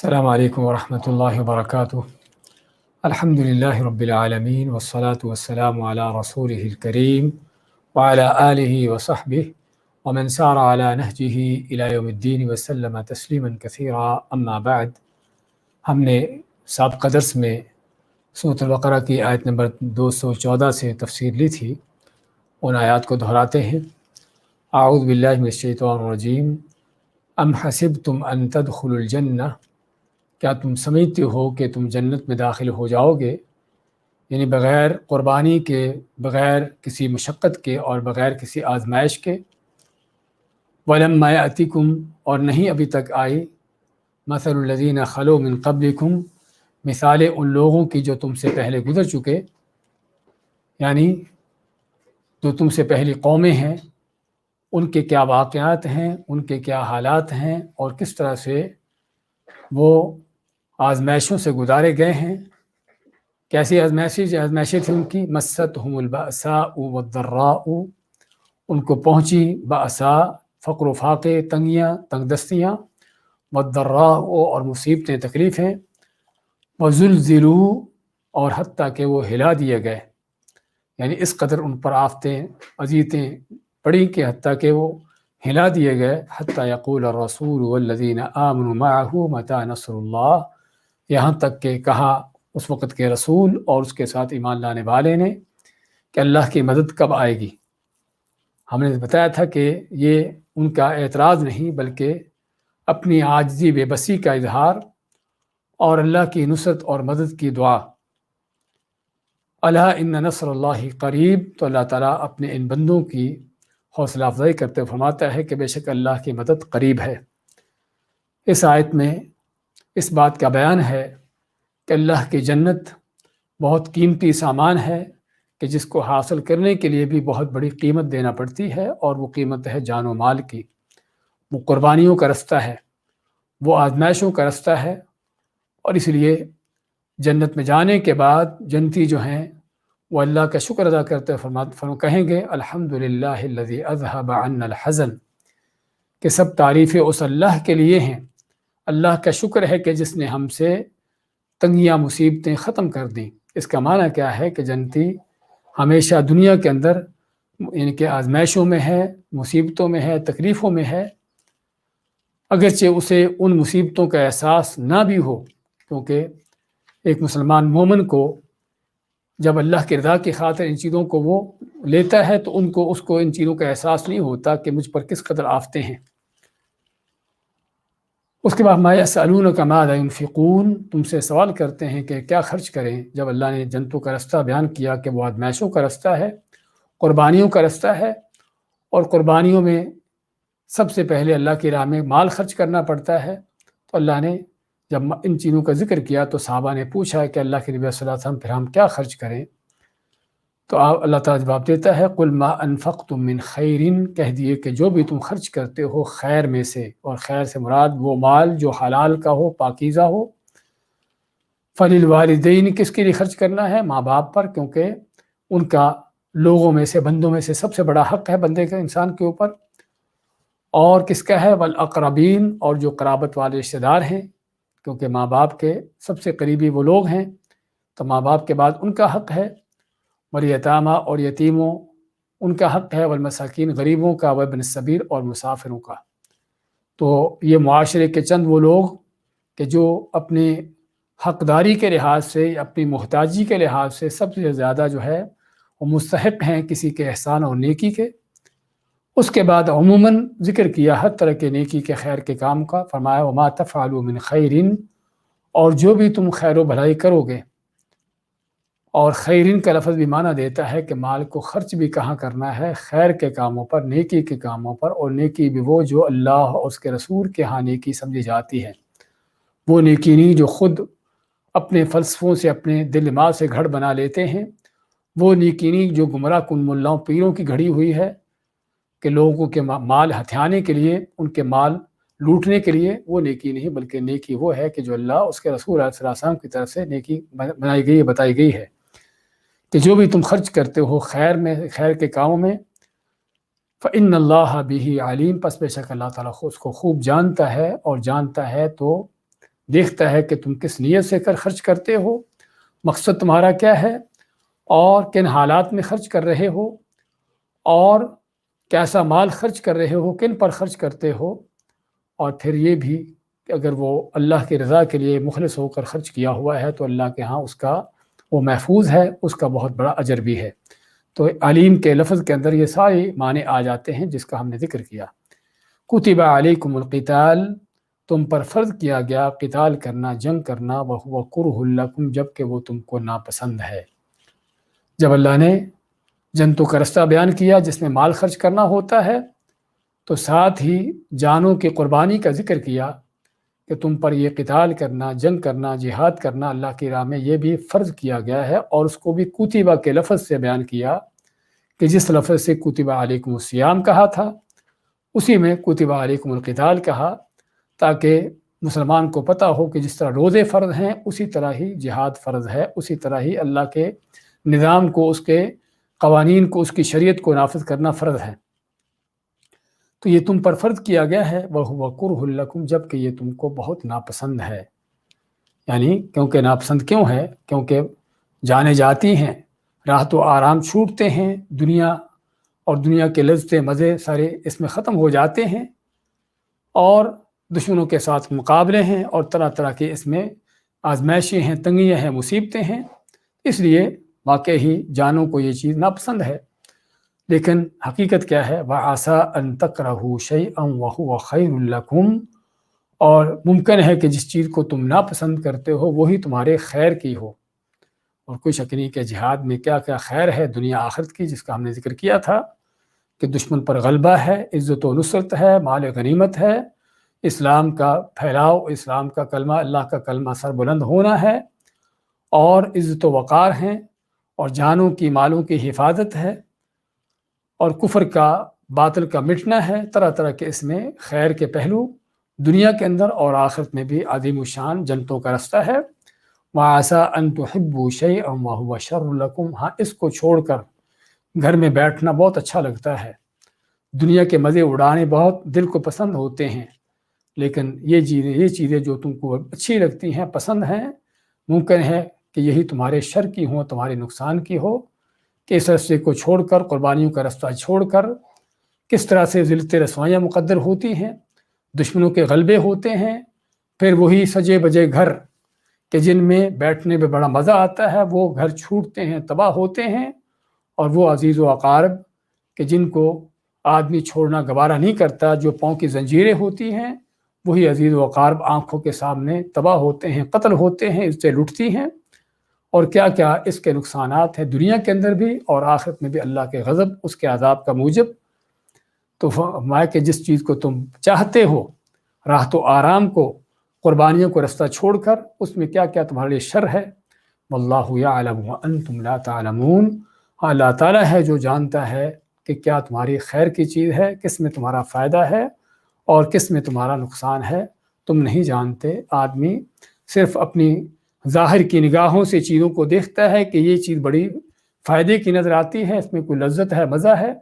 السلام علیکم ورحمۃ اللہ وبرکاتہ۔ الحمد للہ رب العالمین والصلاة والسلام علی رسولہ الکریم وعلی آلہ وصحبہ ومن سار علی نہجہ الی یوم الدین وسلم تسلیما کثیرا، اما بعد۔ ہم نے سابقہ درس میں سورۃ البقرہ کی آیت نمبر 214 سے تفسیر لی تھی، ان آیات کو دہراتے ہیں۔ اعوذ باللہ من الشیطان الرجیم، ام حسبتم ان تدخلوا الجنہ، کیا تم سمجھتے ہو کہ تم جنت میں داخل ہو جاؤ گے، یعنی بغیر قربانی کے، بغیر کسی مشقت کے اور بغیر کسی آزمائش کے۔ وَلَمَّا يَأْتِكُمْ، اور نہیں ابھی تک آئی، مَثَلُ الَّذِينَ خَلَوْا مِن قَبْلِكُمْ، مثالیں ان لوگوں کی جو تم سے پہلے گزر چکے، یعنی جو تم سے پہلی قومیں ہیں، ان کے کیا واقعات ہیں، ان کے کیا حالات ہیں، اور کس طرح سے وہ آزمائشوں سے گزارے گئے ہیں۔ کیسی آزمائشیں تھیں ان کی؟ مستہم البأساء والضراء، ان کو پہنچی بأساء فقر و فاقے، تنگیاں، تنگ دستیاں، والضراء اور مصیبتیں، تکلیفیں، وزلزلوا اور حتیٰ کہ وہ ہلا دیے گئے، یعنی اس قدر ان پر آفتیں، اذیتیں پڑی کہ حتیٰ کہ وہ ہلا دیے گئے۔ حتیٰ یقول الرسول والذین آمنوا معه متی نصر اللہ، یہاں تک کہ کہا اس وقت کے رسول اور اس کے ساتھ ایمان لانے والے نے کہ اللہ کی مدد کب آئے گی۔ ہم نے بتایا تھا کہ یہ ان کا اعتراض نہیں، بلکہ اپنی عاجزی، بے بسی کا اظہار اور اللہ کی نصرت اور مدد کی دعا۔ الا ان نصر اللہ قریب، تو اللہ تعالیٰ اپنے ان بندوں کی حوصلہ افزائی کرتے ہوئے فرماتا ہے کہ بے شک اللہ کی مدد قریب ہے۔ اس آیت میں اس بات کا بیان ہے کہ اللہ کی جنت بہت قیمتی سامان ہے کہ جس کو حاصل کرنے کے لیے بھی بہت بڑی قیمت دینا پڑتی ہے، اور وہ قیمت ہے جان و مال کی۔ وہ قربانیوں کا رستہ ہے، وہ آزمائشوں کا رستہ ہے، اور اس لیے جنت میں جانے کے بعد جنتی جو ہیں وہ اللہ کا شکر ادا کرتے ہوئے کہیں گے الحمدللہ الذی اذھب عنا الحزن، کہ سب تعریفیں اس اللہ کے لیے ہیں، اللہ کا شکر ہے کہ جس نے ہم سے تنگیاں، مصیبتیں ختم کر دیں۔ اس کا معنی کیا ہے کہ جنتی ہمیشہ دنیا کے اندر یعنی کہ آزمائشوں میں ہے، مصیبتوں میں ہے، تکلیفوں میں ہے، اگرچہ اسے ان مصیبتوں کا احساس نہ بھی ہو، کیونکہ ایک مسلمان مومن کو جب اللہ کی رضا کی خاطر ان چیزوں کو وہ لیتا ہے تو اس کو ان چیزوں کا احساس نہیں ہوتا کہ مجھ پر کس قدر آفتیں ہیں۔ اس کے بعد ما یسألونک ماذا ینفقون، تم سے سوال کرتے ہیں کہ کیا خرچ کریں۔ جب اللہ نے جنتوں کا رستہ بیان کیا کہ وہ آزمائشوں کا رستہ ہے، قربانیوں کا رستہ ہے، اور قربانیوں میں سب سے پہلے اللہ کی راہ میں مال خرچ کرنا پڑتا ہے، تو اللہ نے جب ان چیزوں کا ذکر کیا تو صحابہ نے پوچھا کہ اللہ کے نبی صلی اللہ علیہ وسلم پھر ہم کیا خرچ کریں؟ تو اللہ تعالیٰ جواب دیتا ہے قل ما انفقتم من خیر، کہہ دیے کہ جو بھی تم خرچ کرتے ہو خیر میں سے، اور خیر سے مراد وہ مال جو حلال کا ہو، پاکیزہ ہو۔ فللوالدین، کس کے لیے خرچ کرنا ہے؟ ماں باپ پر، کیونکہ ان کا لوگوں میں سے، بندوں میں سے سب سے بڑا حق ہے بندے کا، انسان کے اوپر۔ اور کس کا ہے؟ والاقربین، اور جو قرابت والے رشتہ دار ہیں، کیونکہ ماں باپ کے سب سے قریبی وہ لوگ ہیں، تو ماں باپ کے بعد ان کا حق ہے۔ والیتامى، اور یتیموں ان کا حق ہے، والمساکین، غریبوں کا، وابن السبیل، اور مسافروں کا۔ تو یہ معاشرے کے چند وہ لوگ کہ جو اپنے حقداری کے لحاظ سے، اپنی محتاجی کے لحاظ سے سب سے زیادہ جو ہے وہ مستحق ہیں کسی کے احسان اور نیکی کے۔ اس کے بعد عموماً ذکر کیا ہر طرح کے نیکی کے، خیر کے کام کا، فرمایا وما تفعلوا من خیر، اور جو بھی تم خیر و بھلائی کرو گے۔ اور خیرین کا لفظ بھی معنی دیتا ہے کہ مال کو خرچ بھی کہاں کرنا ہے؟ خیر کے کاموں پر، نیکی کے کاموں پر، اور نیکی بھی وہ جو اللہ اور اس کے رسول کے ہاں نیکی سمجھی جاتی ہے، وہ نیکی نہیں جو خود اپنے فلسفوں سے، اپنے دل دماغ سے گھڑ بنا لیتے ہیں، وہ نیکی نہیں جو گمراہ کن ملاؤں پیروں کی گھڑی ہوئی ہے کہ لوگوں کے مال ہتھیانے کے لیے، ان کے مال لوٹنے کے لیے، وہ نیکی نہیں، بلکہ نیکی وہ ہے کہ جو اللہ اس کے رسول علیہ السلام کی طرف سے نیکی بنائی گئی ہے، بتائی گئی ہے کہ جو بھی تم خرچ کرتے ہو خیر میں، خیر کے کاموں میں، فإن اللہ بہ علیم، پس بے شک اللہ تعالیٰ اس کو خوب جانتا ہے، اور جانتا ہے تو دیکھتا ہے کہ تم کس نیت سے خرچ کرتے ہو، مقصد تمہارا کیا ہے، اور کن حالات میں خرچ کر رہے ہو، اور کیسا مال خرچ کر رہے ہو، کن پر خرچ کرتے ہو، اور پھر یہ بھی کہ اگر وہ اللہ کی رضا کے لیے مخلص ہو کر خرچ کیا ہوا ہے تو اللہ کے ہاں اس کا وہ محفوظ ہے، اس کا بہت بڑا اجر بھی ہے۔ تو علیم کے لفظ کے اندر یہ سارے معنی آ جاتے ہیں جس کا ہم نے ذکر کیا۔ کتب علیکم القتال، تم پر فرض کیا گیا قتال کرنا، جنگ کرنا، وہو کرہ لکم، جب کہ وہ تم کو ناپسند ہے۔ جب اللہ نے جنتوں کا رستہ بیان کیا جس میں مال خرچ کرنا ہوتا ہے، تو ساتھ ہی جانوں کی قربانی کا ذکر کیا کہ تم پر یہ قتال کرنا، جنگ کرنا، جہاد کرنا اللہ کی راہ میں یہ بھی فرض کیا گیا ہے، اور اس کو بھی کتبہ کے لفظ سے بیان کیا کہ جس لفظ سے کتبہ علیکم الصیام کہا تھا اسی میں کتبہ علیکم القتال کہا، تاکہ مسلمان کو پتہ ہو کہ جس طرح روزے فرض ہیں اسی طرح ہی جہاد فرض ہے، اسی طرح ہی اللہ کے نظام کو، اس کے قوانین کو، اس کی شریعت کو نافذ کرنا فرض ہے۔ تو یہ تم پر فرض کیا گیا ہے، وَهُوَ كُرْهُ لَكُمْ، جب کہ یہ تم کو بہت ناپسند ہے۔ یعنی کیونکہ ناپسند کیوں ہے؟ کیونکہ جانے جاتی ہیں، راحت و آرام چھوٹتے ہیں، دنیا اور دنیا کے لذت مزے سارے اس میں ختم ہو جاتے ہیں، اور دشمنوں کے ساتھ مقابلے ہیں، اور طرح طرح کے اس میں آزمائشیں ہیں، تنگیاں ہیں، مصیبتیں ہیں، اس لیے واقعی جانوں کو یہ چیز ناپسند ہے۔ لیکن حقیقت کیا ہے؟ وَعَسَىٰ أَن تَكْرَهُوا شَيْئًا وَهُوَ خَيْرٌ لَكُمْ، اور ممکن ہے کہ جس چیز کو تم ناپسند کرتے ہو وہی تمہارے خیر کی ہو، اور کوئی شک نہیں کہ جہاد میں کیا کیا خیر ہے دنیا آخرت کی، جس کا ہم نے ذکر کیا تھا کہ دشمن پر غلبہ ہے، عزت و نصرت ہے، مال غنیمت ہے، اسلام کا پھیلاؤ، اسلام کا کلمہ، اللہ کا کلمہ سر بلند ہونا ہے، اور عزت و وقار ہیں، اور جانوں کی، مالوں کی حفاظت ہے، اور کفر کا، باطل کا مٹنا ہے، طرح طرح کے اس میں خیر کے پہلو دنیا کے اندر اور آخرت میں بھی عظیم الشان جنتوں کا رستہ ہے۔ وَعَسَىٰ أَن تُحِبُّوا شَيْئًا وَهُوَ شَرٌّ لَكُمْ، ہاں اس کو چھوڑ کر گھر میں بیٹھنا بہت اچھا لگتا ہے، دنیا کے مزے اڑانے بہت دل کو پسند ہوتے ہیں، لیکن یہ چیزیں جو تم کو اچھی لگتی ہیں، پسند ہیں، ممکن ہے کہ یہی تمہارے شر کی ہوں، تمہارے نقصان کی ہو، کہ اس رستے کو چھوڑ کر، قربانیوں کا رستہ چھوڑ کر کس طرح سے ذلت رسوائیاں مقدر ہوتی ہیں، دشمنوں کے غلبے ہوتے ہیں، پھر وہی سجے بجے گھر کہ جن میں بیٹھنے میں بڑا مزہ آتا ہے وہ گھر چھوٹتے ہیں، تباہ ہوتے ہیں، اور وہ عزیز و اقارب کہ جن کو آدمی چھوڑنا گوارہ نہیں کرتا، جو پاؤں کی زنجیریں ہوتی ہیں، وہی عزیز و اقارب آنکھوں کے سامنے تباہ ہوتے ہیں، قتل ہوتے ہیں، عزتیں لٹتی ہیں، اور کیا کیا اس کے نقصانات ہیں دنیا کے اندر بھی اور آخرت میں بھی، اللہ کے غضب، اس کے عذاب کا موجب۔ تو فرمایا کہ جس چیز کو تم چاہتے ہو، راحت و آرام کو، قربانیوں کو رستہ چھوڑ کر، اس میں کیا کیا تمہارے لیے شر ہے۔ واللہ یعلم وانتم لا تعلمون، اللہ تعالیٰ ہے جو جانتا ہے کہ کیا تمہاری خیر کی چیز ہے، کس میں تمہارا فائدہ ہے اور کس میں تمہارا نقصان ہے، تم نہیں جانتے۔ آدمی صرف اپنی ظاہر کی نگاہوں سے چیزوں کو دیکھتا ہے کہ یہ چیز بڑی فائدے کی نظر آتی ہے، اس میں کوئی لذت ہے، مزہ ہے،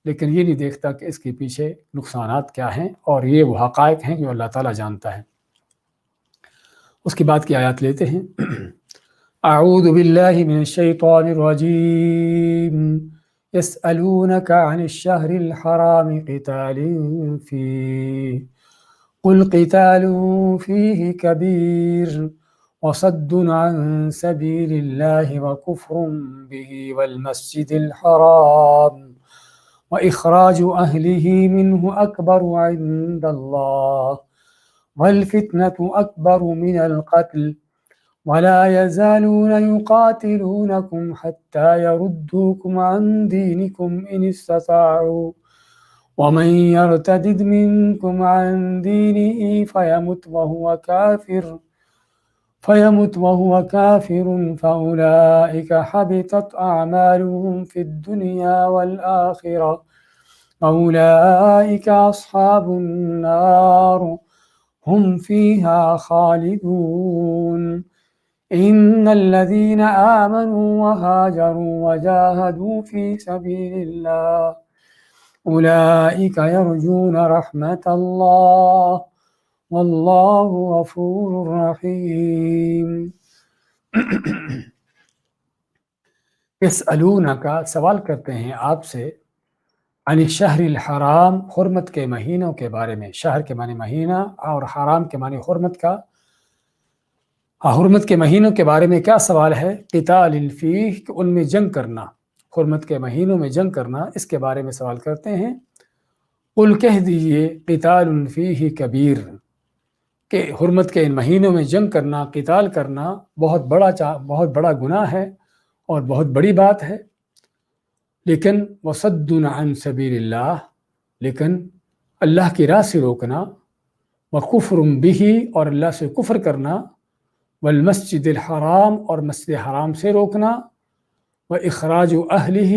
لیکن یہ نہیں دیکھتا کہ اس کے پیچھے نقصانات کیا ہیں، اور یہ وہ حقائق ہیں جو اللہ تعالیٰ جانتا ہے۔ اس کے بعد کی آیات لیتے ہیں۔ اعوذ باللہ من الشیطان الرجیم، یسألونک عن الشہر الحرام قتال فیہ قل قتال فیہ کبیر وصد عن سبیل اللہ وکفر بہ والمسجد الحرام وإخراج أهله منه أكبر عند الله والفتنة أكبر من القتل ولا يزالون يقاتلونكم حتى يردوكم عن دينكم إن استطاعوا ومن يرتد منكم عن دينه فيمت وهو كافر فأولئك حبطت أعمالهم في الدنيا والآخرة وأولئك أصحاب النار هم فيها خالدون إن الذين آمنوا وهاجروا وجاهدوا في سبيل الله أولئك يرجون رحمة الله واللہ غفور رحیم۔ یسألونک، سوال کرتے ہیں آپ سے، عن الشہر الحرام، حرمت کے مہینوں کے بارے میں۔ شہر کے معنی مہینہ اور حرام کے معنی حرمت کا۔ حرمت کے مہینوں کے بارے میں کیا سوال ہے؟ قتال فیہ، کہ ان میں جنگ کرنا، حرمت کے مہینوں میں جنگ کرنا، اس کے بارے میں سوال کرتے ہیں۔ قل، کہہ دیجئے، قتال فیہ کبیر، کہ حرمت کے ان مہینوں میں جنگ کرنا، قتال کرنا بہت بڑا گناہ ہے اور بہت بڑی بات ہے۔ لیکن وصد عن سبیل اللہ، لیکن اللہ کی راہ سے روکنا، وکفر بہ، اور اللہ سے کفر کرنا، والمسجد الحرام، اور مسجد حرام سے روکنا، واخراج اہلہ،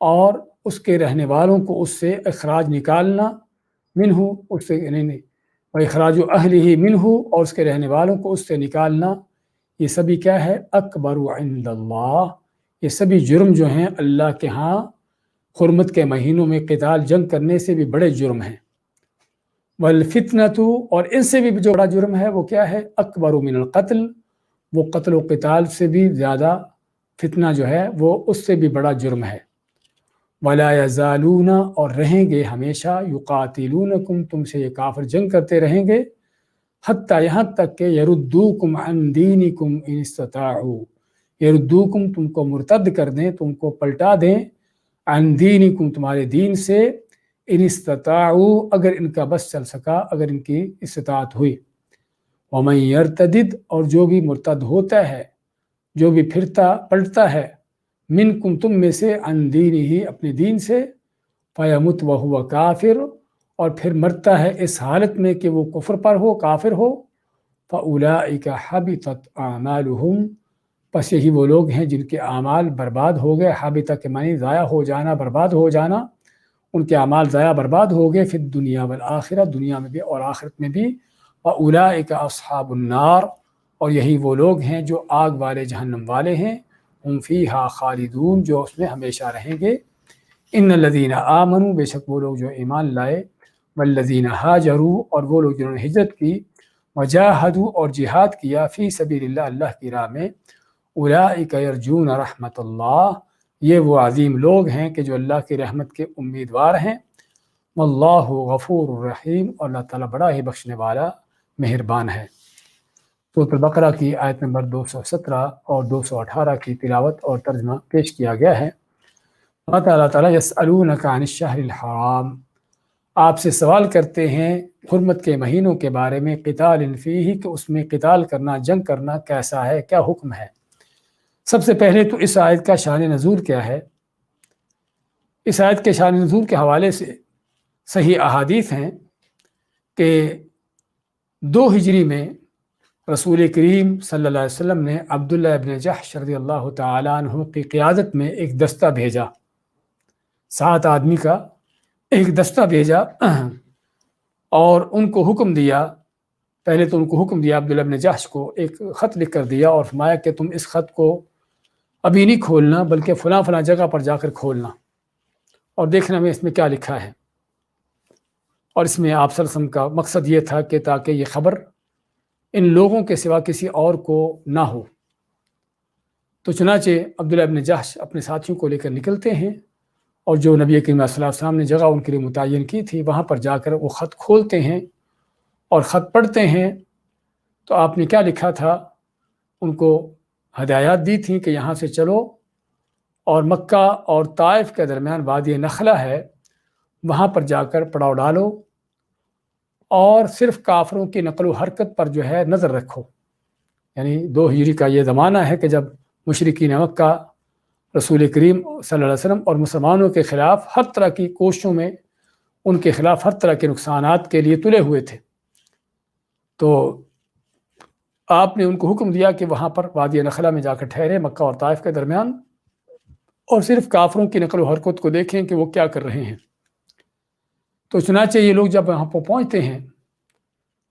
اور اس کے رہنے والوں کو اس سے اخراج نکالنا، منہ، اس سے واخراج اہلہ منہ، اور اس کے رہنے والوں کو اس سے نکالنا، یہ سبھی کیا ہے؟ اکبر عند اللہ، یہ سبھی جرم جو ہیں اللہ کے ہاں حرمت کے مہینوں میں قتال جنگ کرنے سے بھی بڑے جرم ہیں۔ والفتنۃ، اور ان سے بھی جو بڑا جرم ہے وہ کیا ہے؟ اکبر من القتل، وہ قتل و قتال سے بھی زیادہ، فتنہ جو ہے وہ اس سے بھی بڑا جرم ہے۔ ولا یزالون، اور رہیں گے ہمیشہ، یقاتلونکم، تم سے یہ کافر جنگ کرتے رہیں گے، حتیٰ، یہاں تک کہ یردوکم عن دینکم ان استطاعوا، یردوکم، تم کو مرتد کر دیں، تم کو پلٹا دیں، عن دینکم، تمہارے دین سے، ان استطاعوا، اگر ان کا بس چل سکا، اگر ان کی استطاعت ہوئی۔ ومن یرتدد، اور جو بھی مرتد ہوتا ہے، جو بھی پھرتا پلٹتا ہے، منکم، تم میں سے، عن دینہ، اپنے دین سے، فیمت وہو کافر، اور پھر مرتا ہے اس حالت میں کہ وہ کفر پر ہو، کافر ہو، فاولئک حبطت اعمالہم، پس یہی وہ لوگ ہیں جن کے اعمال برباد ہو گئے۔ حبط کے معنی ضائع ہو جانا، برباد ہو جانا، ان کے اعمال ضائع برباد ہو گئے، فی الدنیا والآخرہ، دنیا میں بھی اور آخرت میں بھی۔ واولئک اصحاب النار، اور یہی وہ لوگ ہیں جو آگ والے، جہنم والے ہیں، ہم فیہا خالدون، جو اس میں ہمیشہ رہیں گے۔ ان الذین آمنوا، بے شک وہ لوگ جو ایمان لائے، والذین ہاجروا، اور وہ لوگ جنہوں نے ہجرت کی، وجاہدوا، اور جہاد کیا، فی سبیل اللہ، اللہ کی راہ میں، اولئک یرجون رحمت اللہ، یہ وہ عظیم لوگ ہیں کہ جو اللہ کی رحمت کے امیدوار ہیں۔ واللہ غفور الرحیم، اور اللہ تعالیٰ بڑا ہی بخشنے والا، مہربان ہے۔ سورۃ البقرہ کی آیت نمبر 217 اور 218 کی تلاوت اور ترجمہ پیش کیا گیا ہے۔ اللہ تعالیٰ یسألونک عن الشہر الحرام، آپ سے سوال کرتے ہیں حرمت کے مہینوں کے بارے میں، قتال فیہ، کہ اس میں قتال کرنا، جنگ کرنا کیسا ہے، کیا حکم ہے۔ سب سے پہلے تو اس آیت کا شان نزول کیا ہے۔ اس آیت کے شان نزول کے حوالے سے صحیح احادیث ہیں کہ 2 ہجری میں رسول کریم صلی اللہ علیہ وسلم نے عبداللہ ابن جحش رضی اللہ تعالیٰ عنہ کی قیادت میں ایک دستہ بھیجا، 7 آدمی کا ایک دستہ بھیجا، اور ان کو حکم دیا، پہلے تو ان کو حکم دیا عبداللہ ابن جحش کو، ایک خط لکھ کر دیا اور فرمایا کہ تم اس خط کو ابھی نہیں کھولنا، بلکہ فلاں فلاں جگہ پر جا کر کھولنا اور دیکھنا میں اس میں کیا لکھا ہے۔ اور اس میں آپ صلی اللہ علیہ وسلم کا مقصد یہ تھا کہ تاکہ یہ خبر ان لوگوں کے سوا کسی اور کو نہ ہو۔ تو چنانچہ عبداللہ ابن جحش اپنے ساتھیوں کو لے کر نکلتے ہیں، اور جو نبی کریم صلی اللہ علیہ وسلم نے جگہ ان کے لیے متعین کی تھی وہاں پر جا کر وہ خط کھولتے ہیں اور خط پڑھتے ہیں۔ تو آپ نے کیا لکھا تھا؟ ان کو ہدایات دی تھیں کہ یہاں سے چلو اور مکہ اور طائف کے درمیان وادی نخلہ ہے، وہاں پر جا کر پڑاؤ ڈالو، اور صرف کافروں کی نقل و حرکت پر جو ہے نظر رکھو۔ یعنی 2 ہجری کا یہ زمانہ ہے کہ جب مشرکین مکہ رسول کریم صلی اللہ علیہ وسلم اور مسلمانوں کے خلاف ہر طرح کی کوششوں میں، ان کے خلاف ہر طرح کے نقصانات کے لیے تلے ہوئے تھے۔ تو آپ نے ان کو حکم دیا کہ وہاں پر وادی نخلہ میں جا کر ٹھہرے، مکہ اور طائف کے درمیان، اور صرف کافروں کی نقل و حرکت کو دیکھیں کہ وہ کیا کر رہے ہیں۔ تو چنانچہ یہ لوگ جب وہاں پر پہنچتے ہیں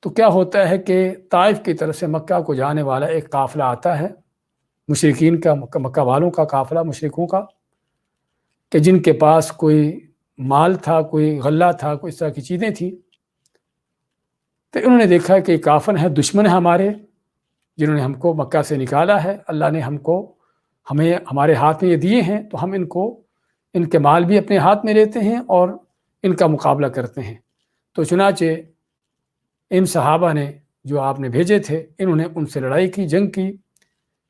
تو کیا ہوتا ہے کہ طائف کی طرف سے مکہ کو جانے والا ایک قافلہ آتا ہے، مشرکین کا، مکہ والوں کا قافلہ، مشرکوں کا، کہ جن کے پاس کوئی مال تھا، کوئی غلہ تھا، کوئی اس طرح کی چیزیں تھیں۔ تو انہوں نے دیکھا کہ یہ کافر ہیں، دشمن ہیں ہمارے، جنہوں نے ہم کو مکہ سے نکالا ہے، اللہ نے ہمیں ہمارے ہاتھ میں یہ دیے ہیں، تو ہم ان کے مال بھی اپنے ہاتھ میں لیتے ہیں اور ان کا مقابلہ کرتے ہیں۔ تو چنانچہ ان صحابہ نے جو آپ نے بھیجے تھے، انہوں نے ان سے لڑائی کی، جنگ کی،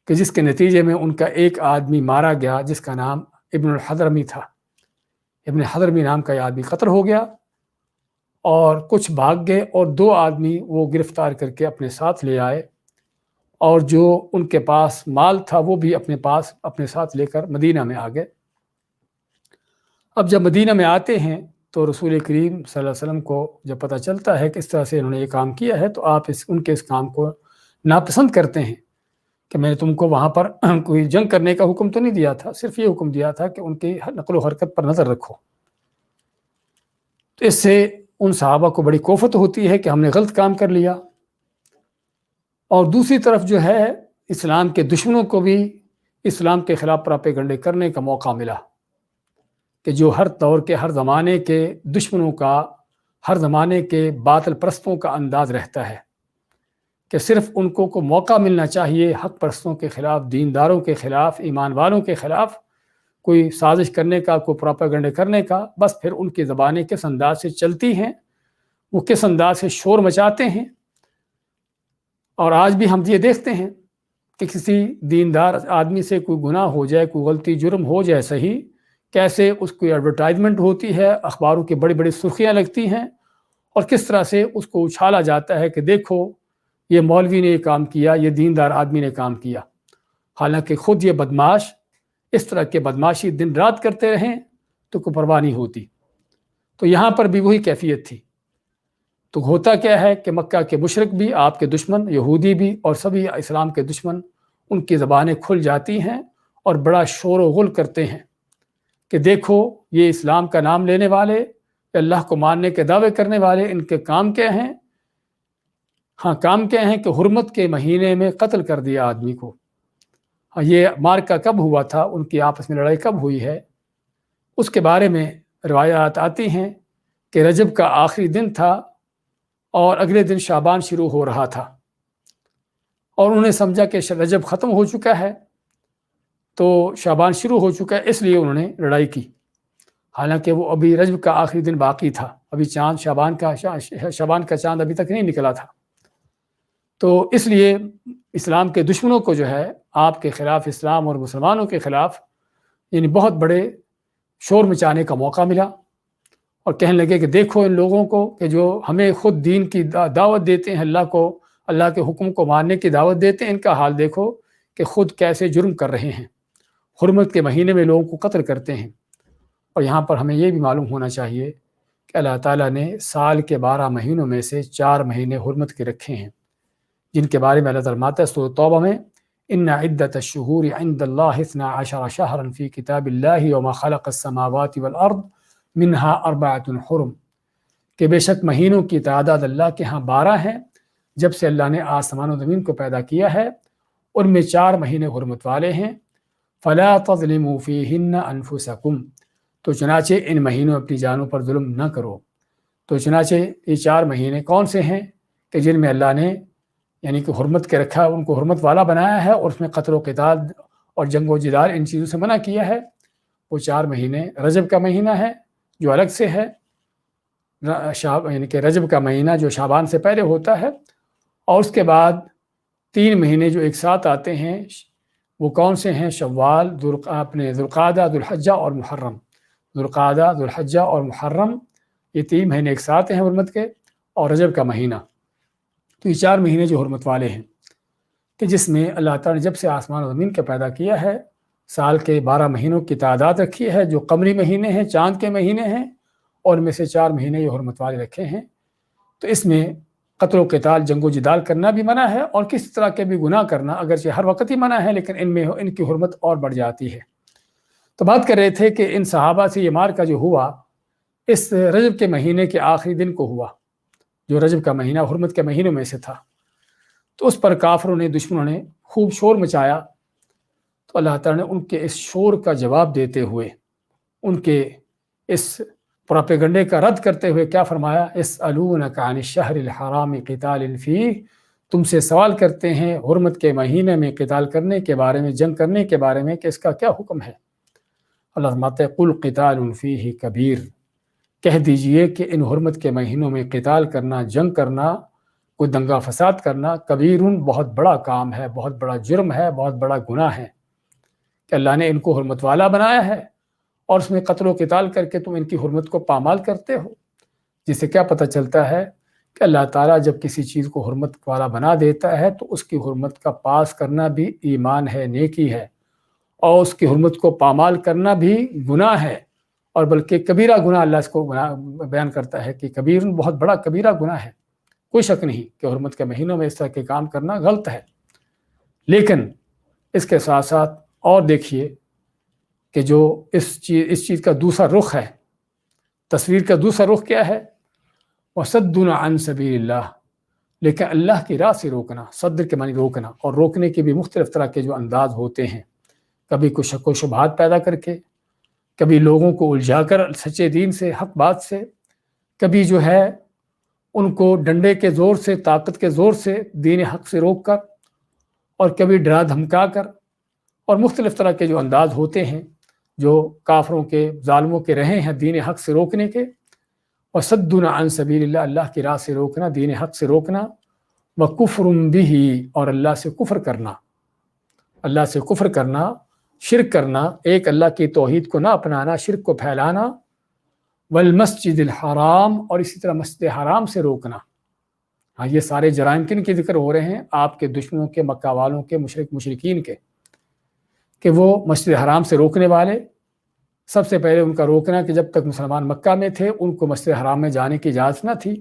کہ جس کے نتیجے میں ان کا ایک آدمی مارا گیا جس کا نام ابن الحضرمی تھا۔ ابن حضرمی نام کا یہ آدمی قتل ہو گیا، اور کچھ بھاگ گئے، اور 2 آدمی وہ گرفتار کر کے اپنے ساتھ لے آئے، اور جو ان کے پاس مال تھا وہ بھی اپنے ساتھ لے کر مدینہ میں آ گئے۔ اب جب مدینہ میں آتے ہیں تو رسول کریم صلی اللہ علیہ وسلم کو جب پتہ چلتا ہے کہ اس طرح سے انہوں نے یہ کام کیا ہے، تو آپ ان کے اس کام کو ناپسند کرتے ہیں کہ میں نے تم کو وہاں پر کوئی جنگ کرنے کا حکم تو نہیں دیا تھا، صرف یہ حکم دیا تھا کہ ان کی نقل و حرکت پر نظر رکھو۔ تو اس سے ان صحابہ کو بڑی کوفت ہوتی ہے کہ ہم نے غلط کام کر لیا، اور دوسری طرف جو ہے اسلام کے دشمنوں کو بھی اسلام کے خلاف پراپیگنڈے کرنے کا موقع ملا، کہ جو ہر دور کے، ہر زمانے کے دشمنوں کا، ہر زمانے کے باطل پرستوں کا انداز رہتا ہے کہ صرف ان کو موقع ملنا چاہیے حق پرستوں کے خلاف، دینداروں کے خلاف، ایمان والوں کے خلاف کوئی سازش کرنے کا، کوئی پراپیگنڈے کرنے کا، بس پھر ان کی زبانیں کس انداز سے چلتی ہیں، وہ کس انداز سے شور مچاتے ہیں۔ اور آج بھی ہم یہ دیکھتے ہیں کہ کسی دیندار آدمی سے کوئی گناہ ہو جائے، کوئی غلطی جرم ہو جائے صحیح، کیسے اس کی ایڈورٹائزمنٹ ہوتی ہے، اخباروں کی بڑی بڑی سرخیاں لگتی ہیں، اور کس طرح سے اس کو اچھالا جاتا ہے کہ دیکھو یہ مولوی نے یہ کام کیا، یہ دیندار آدمی نے کام کیا، حالانکہ خود یہ بدماش اس طرح کے بدماشی دن رات کرتے رہیں تو کوئی پرواہ نہیں ہوتی۔ تو یہاں پر بھی وہی کیفیت تھی۔ تو ہوتا کیا ہے کہ مکہ کے مشرک بھی، آپ کے دشمن یہودی بھی، اور سبھی اسلام کے دشمن، ان کی زبانیں کھل جاتی ہیں اور بڑا شور و غل کرتے ہیں کہ دیکھو یہ اسلام کا نام لینے والے، اللہ کو ماننے کے دعوے کرنے والے، ان کے کام کیا ہیں؟ ہاں، کام کیا ہیں کہ حرمت کے مہینے میں قتل کر دیا آدمی کو۔ ہاں، یہ مارکا کب ہوا تھا، ان کی آپس میں لڑائی کب ہوئی ہے، اس کے بارے میں روایات آتی ہیں کہ رجب کا آخری دن تھا اور اگلے دن شعبان شروع ہو رہا تھا، اور انہوں نے سمجھا کہ رجب ختم ہو چکا ہے تو شعبان شروع ہو چکا ہے، اس لیے انہوں نے لڑائی کی، حالانکہ وہ ابھی رجب کا آخری دن باقی تھا، ابھی چاند شعبان کا چاند ابھی تک نہیں نکلا تھا۔ تو اس لیے اسلام کے دشمنوں کو جو ہے آپ کے خلاف، اسلام اور مسلمانوں کے خلاف، یعنی بہت بڑے شور مچانے کا موقع ملا، اور کہنے لگے کہ دیکھو ان لوگوں کو کہ جو ہمیں خود دین کی دعوت دیتے ہیں، اللہ کے حکم کو ماننے کی دعوت دیتے ہیں، ان کا حال دیکھو کہ خود کیسے جرم کر رہے ہیں، حرمت کے مہینے میں لوگوں کو قتل کرتے ہیں۔ اور یہاں پر ہمیں یہ بھی معلوم ہونا چاہیے کہ اللہ تعالیٰ نے سال کے 12 مہینوں میں سے 4 مہینے حرمت کے رکھے ہیں، جن کے بارے میں اللہ فرماتا ہے سورۃ توبہ میں، ان عدۃ الشہور عند اللہ 12 شہرا فی کتاب اللہ وما خلق السماوات والارض منها 4 حرم، کہ بے شک مہینوں کی تعداد اللہ کے ہاں 12 ہیں، جب سے اللہ نے آسمان و زمین کو پیدا کیا ہے ان میں 4 مہینے حرمت والے ہیں، فلا تظلموا فیہن انفسکم، تو چنانچہ ان مہینوں اپنی جانوں پر ظلم نہ کرو۔ تو چنانچہ یہ 4 مہینے کون سے ہیں کہ جن میں اللہ نے یعنی کہ حرمت کے رکھا، ان کو حرمت والا بنایا ہے، اور اس میں قتل و قتال اور جنگ و جدال ان چیزوں سے منع کیا ہے۔ وہ 4 مہینے، رجب کا مہینہ ہے جو الگ سے ہے، یعنی کہ رجب کا مہینہ جو شعبان سے پہلے ہوتا ہے، اور اس کے بعد 3 مہینے جو ایک ساتھ آتے ہیں، وہ کون سے ہیں؟ شوال، ذوالقعدہ، ذوالحجہ اور محرم۔ ذوالقعدہ، ذوالحجہ اور محرم، یہ 3 مہینے ایک ساتھ ہیں حرمت کے، اور رجب کا مہینہ۔ تو یہ 4 مہینے جو حرمت والے ہیں، کہ جس میں اللہ تعالیٰ نے جب سے آسمان و زمین کا پیدا کیا ہے، سال کے 12 مہینوں کی تعداد رکھی ہے جو قمری مہینے ہیں، چاند کے مہینے ہیں، اور ان میں سے 4 مہینے یہ حرمت والے رکھے ہیں۔ تو اس میں قتل و قتال، جنگ و جدال کرنا بھی منع ہے، اور کسی طرح کے بھی گناہ کرنا اگرچہ ہر وقت ہی منع ہے، لیکن ان میں ان کی حرمت اور بڑھ جاتی ہے۔ تو بات کر رہے تھے کہ ان صحابہ سے یہ مارکا جو ہوا اس رجب کے مہینے کے آخری دن کو ہوا، جو رجب کا مہینہ حرمت کے مہینوں میں سے تھا۔ تو اس پر کافروں نے، دشمنوں نے خوب شور مچایا، تو اللہ تعالیٰ نے ان کے اس شور کا جواب دیتے ہوئے، ان کے اس پروپیگنڈے کا رد کرتے ہوئے کیا فرمایا؟ یسألونک عن الشہر الحرام قتال فیہ، تم سے سوال کرتے ہیں حرمت کے مہینے میں قتال کرنے کے بارے میں، جنگ کرنے کے بارے میں کہ اس کا کیا حکم ہے؟ اللہ فرماتے ہیں قل قتال فیہ کبیر، کہہ دیجئے کہ ان حرمت کے مہینوں میں قتال کرنا، جنگ کرنا، کوئی دنگا فساد کرنا، کبیر، بہت بڑا کام ہے، بہت بڑا جرم ہے، بہت بڑا گناہ ہے کہ اللہ نے ان کو حرمت والا بنایا ہے اور اس میں قتل و قتال کر کے تم ان کی حرمت کو پامال کرتے ہو، جس سے کیا پتہ چلتا ہے کہ اللہ تعالیٰ جب کسی چیز کو حرمت والا بنا دیتا ہے تو اس کی حرمت کا پاس کرنا بھی ایمان ہے، نیکی ہے، اور اس کی حرمت کو پامال کرنا بھی گناہ ہے، اور بلکہ کبیرہ گناہ اللہ اس کو بیان کرتا ہے کہ کبیر، بہت بڑا کبیرہ گناہ ہے۔ کوئی شک نہیں کہ حرمت کے مہینوں میں اس طرح کے کام کرنا غلط ہے، لیکن اس کے ساتھ ساتھ اور دیکھیے کہ جو اس چیز کا دوسرا رخ ہے، تصویر کا دوسرا رخ کیا ہے؟ وَصَدٌّ عَن سَبِيلِ اللَّهِ، لیکن اللہ کی راہ سے روکنا، صدر کے معنی روکنا، اور روکنے کے بھی مختلف طرح کے جو انداز ہوتے ہیں، کبھی کوئی شک و شبہات پیدا کر کے، کبھی لوگوں کو الجھا کر سچے دین سے، حق بات سے، کبھی جو ہے ان کو ڈنڈے کے زور سے، طاقت کے زور سے دین حق سے روک کر، اور کبھی ڈرا دھمکا کر، اور مختلف طرح کے جو انداز ہوتے ہیں جو کافروں کے، ظالموں کے رہے ہیں دین حق سے روکنے کے۔ وَصَدٌّ عَن سَبِيلِ اللَّهِ، اللہ کی راہ سے روکنا، دین حق سے روکنا، وَكُفْرٌ بِهِ، اور اللہ سے کفر کرنا، اللہ سے کفر کرنا، شرک کرنا، ایک اللہ کی توحید کو نہ اپنانا، شرک کو پھیلانا، والمسجد الحرام، اور اسی طرح مسجد حرام سے روکنا۔ ہاں، یہ سارے جرائم کن کے ذکر ہو رہے ہیں؟ آپ کے دشمنوں کے، مکہ والوں کے، مشرکین کے، کہ وہ مسجد حرام سے روکنے والے، سب سے پہلے ان کا روکنا کہ جب تک مسلمان مکہ میں تھے ان کو مسجد حرام میں جانے کی اجازت نہ تھی،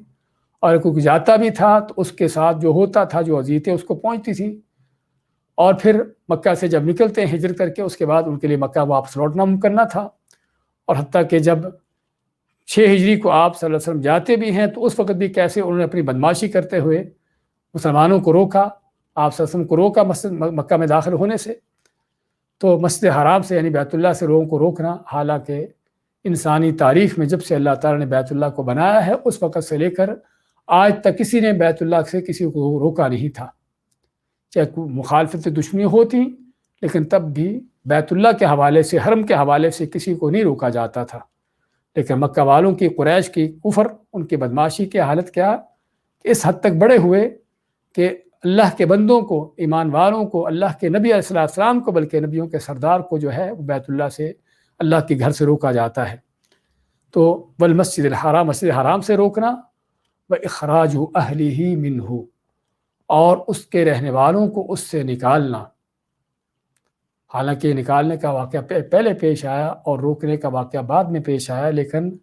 اور کوئی جاتا بھی تھا تو اس کے ساتھ جو ہوتا تھا، جو اذیتیں اس کو پہنچتی تھی، اور پھر مکہ سے جب نکلتے ہیں ہجرت کر کے، اس کے بعد ان کے لیے مکہ واپس لوٹنا ممکن نہ تھا، اور حتیٰ کہ جب 6 ہجری کو آپ صلی اللہ علیہ وسلم جاتے بھی ہیں تو اس وقت بھی کیسے انہوں نے اپنی بدماشی کرتے ہوئے مسلمانوں کو روکا، آپ صلی اللہ علیہ وسلم کو روکا مکہ میں داخل ہونے سے۔ تو مسجد حرام سے یعنی بیت اللہ سے لوگوں کو روکنا، حالانکہ انسانی تاریخ میں جب سے اللہ تعالیٰ نے بیت اللہ کو بنایا ہے اس وقت سے لے کر آج تک کسی نے بیت اللہ سے کسی کو روکا نہیں تھا، چاہے مخالفت دشمنی ہوتی، لیکن تب بھی بیت اللہ کے حوالے سے، حرم کے حوالے سے کسی کو نہیں روکا جاتا تھا۔ لیکن مکہ والوں کی، قریش کی کفر، ان کی بدماشی کی حالت کیا کہ اس حد تک بڑے ہوئے کہ اللہ کے بندوں کو، ایمان والوں کو، اللہ کے نبی علیہ السلام کو، بلکہ نبیوں کے سردار کو جو ہے بیت اللہ سے، اللہ کے گھر سے روکا جاتا ہے۔ تو والمسجد الحرام، مسجد حرام سے روکنا، وَإِخْرَاجُ أَهْلِهِ مِنْهُ، اور اس کے رہنے والوں کو اس سے نکالنا۔ حالانکہ نکالنے کا واقعہ پہلے پیش آیا اور روکنے کا واقعہ بعد میں پیش آیا، لیکن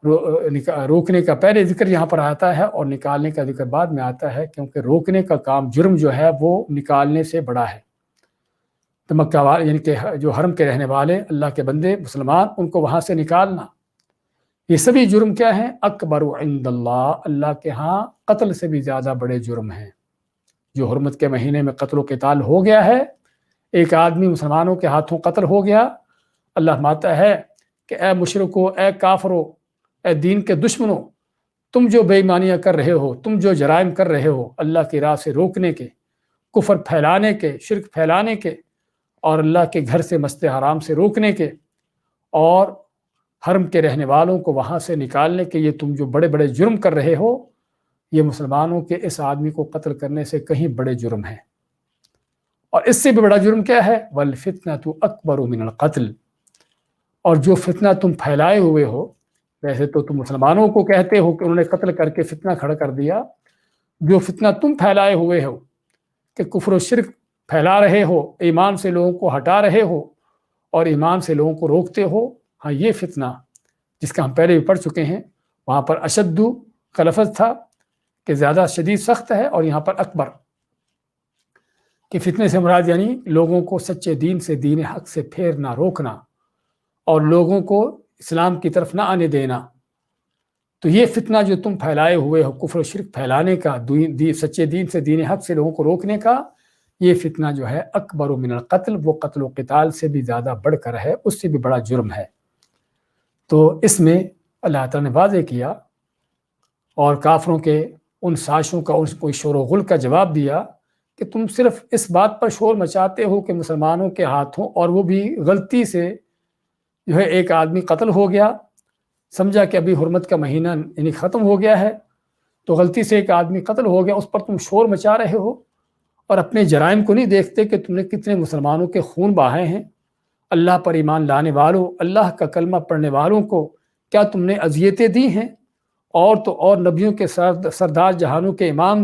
روکنے کا پہلے ذکر یہاں پر آتا ہے اور نکالنے کا ذکر بعد میں آتا ہے، کیونکہ روکنے کا کام، جرم جو ہے وہ نکالنے سے بڑا ہے۔ تو مکہ والے یعنی کہ جو حرم کے رہنے والے، اللہ کے بندے، مسلمان، ان کو وہاں سے نکالنا، یہ سبھی جرم کیا ہیں؟ اکبر عند اللہ، اللہ کے ہاں قتل سے بھی زیادہ بڑے جرم ہیں۔ جو حرمت کے مہینے میں قتل و قتال ہو گیا ہے، ایک آدمی مسلمانوں کے ہاتھوں قتل ہو گیا، اللہ فرماتا ہے کہ اے مشرکو، اے کافرو، اے دین کے دشمنوں، تم جو بے ایمانیاں کر رہے ہو، تم جو جرائم کر رہے ہو اللہ کی راہ سے روکنے کے، کفر پھیلانے کے، شرک پھیلانے کے، اور اللہ کے گھر سے، مسجد حرام سے روکنے کے، اور حرم کے رہنے والوں کو وہاں سے نکالنے کے، یہ تم جو بڑے بڑے جرم کر رہے ہو، یہ مسلمانوں کے اس آدمی کو قتل کرنے سے کہیں بڑے جرم ہیں۔ اور اس سے بھی بڑا جرم کیا ہے؟ وَالْفِتْنَةُ أَكْبَرُ مِنَ الْقَتْلِ، اور جو فتنہ تم پھیلائے ہوئے ہو، ویسے تو تم مسلمانوں کو کہتے ہو کہ انہوں نے قتل کر کے فتنہ کھڑا کر دیا، جو فتنہ تم پھیلائے ہوئے ہو کہ کفر و شرک پھیلا رہے ہو، ایمان سے لوگوں کو ہٹا رہے ہو اور ایمان سے لوگوں کو روکتے ہو، ہاں یہ فتنہ جس کا ہم پہلے بھی پڑھ چکے ہیں، وہاں پر اشدو کا لفظ تھا کہ زیادہ شدید، سخت ہے، اور یہاں پر اکبر کہ فتنے سے مراد یعنی لوگوں کو سچے دین سے، دین حق سے پھیرنا، روکنا، اور لوگوں کو اسلام کی طرف نہ آنے دینا۔ تو یہ فتنہ جو تم پھیلائے ہوئے ہو، کفر و شرک پھیلانے کا، سچے دین سے، دین حق سے لوگوں کو روکنے کا، یہ فتنہ جو ہے اکبر من القتل، وہ قتل و قتال سے بھی زیادہ بڑھ کر ہے، اس سے بھی بڑا جرم ہے۔ تو اس میں اللہ تعالیٰ نے واضح کیا اور کافروں کے ان سازشوں کا، ان کوئی شور و غل کا جواب دیا کہ تم صرف اس بات پر شور مچاتے ہو کہ مسلمانوں کے ہاتھوں، اور وہ بھی غلطی سے جو ہے ایک آدمی قتل ہو گیا، سمجھا کہ ابھی حرمت کا مہینہ یعنی ختم ہو گیا ہے، تو غلطی سے ایک آدمی قتل ہو گیا، اس پر تم شور مچا رہے ہو اور اپنے جرائم کو نہیں دیکھتے کہ تم نے کتنے مسلمانوں کے خون بہائے ہیں۔ اللہ پر ایمان لانے والوں، اللہ کا کلمہ پڑھنے والوں کو کیا تم نے اذیتیں دی ہیں؟ اور تو اور نبیوں کے سردار جہانوں کے امام،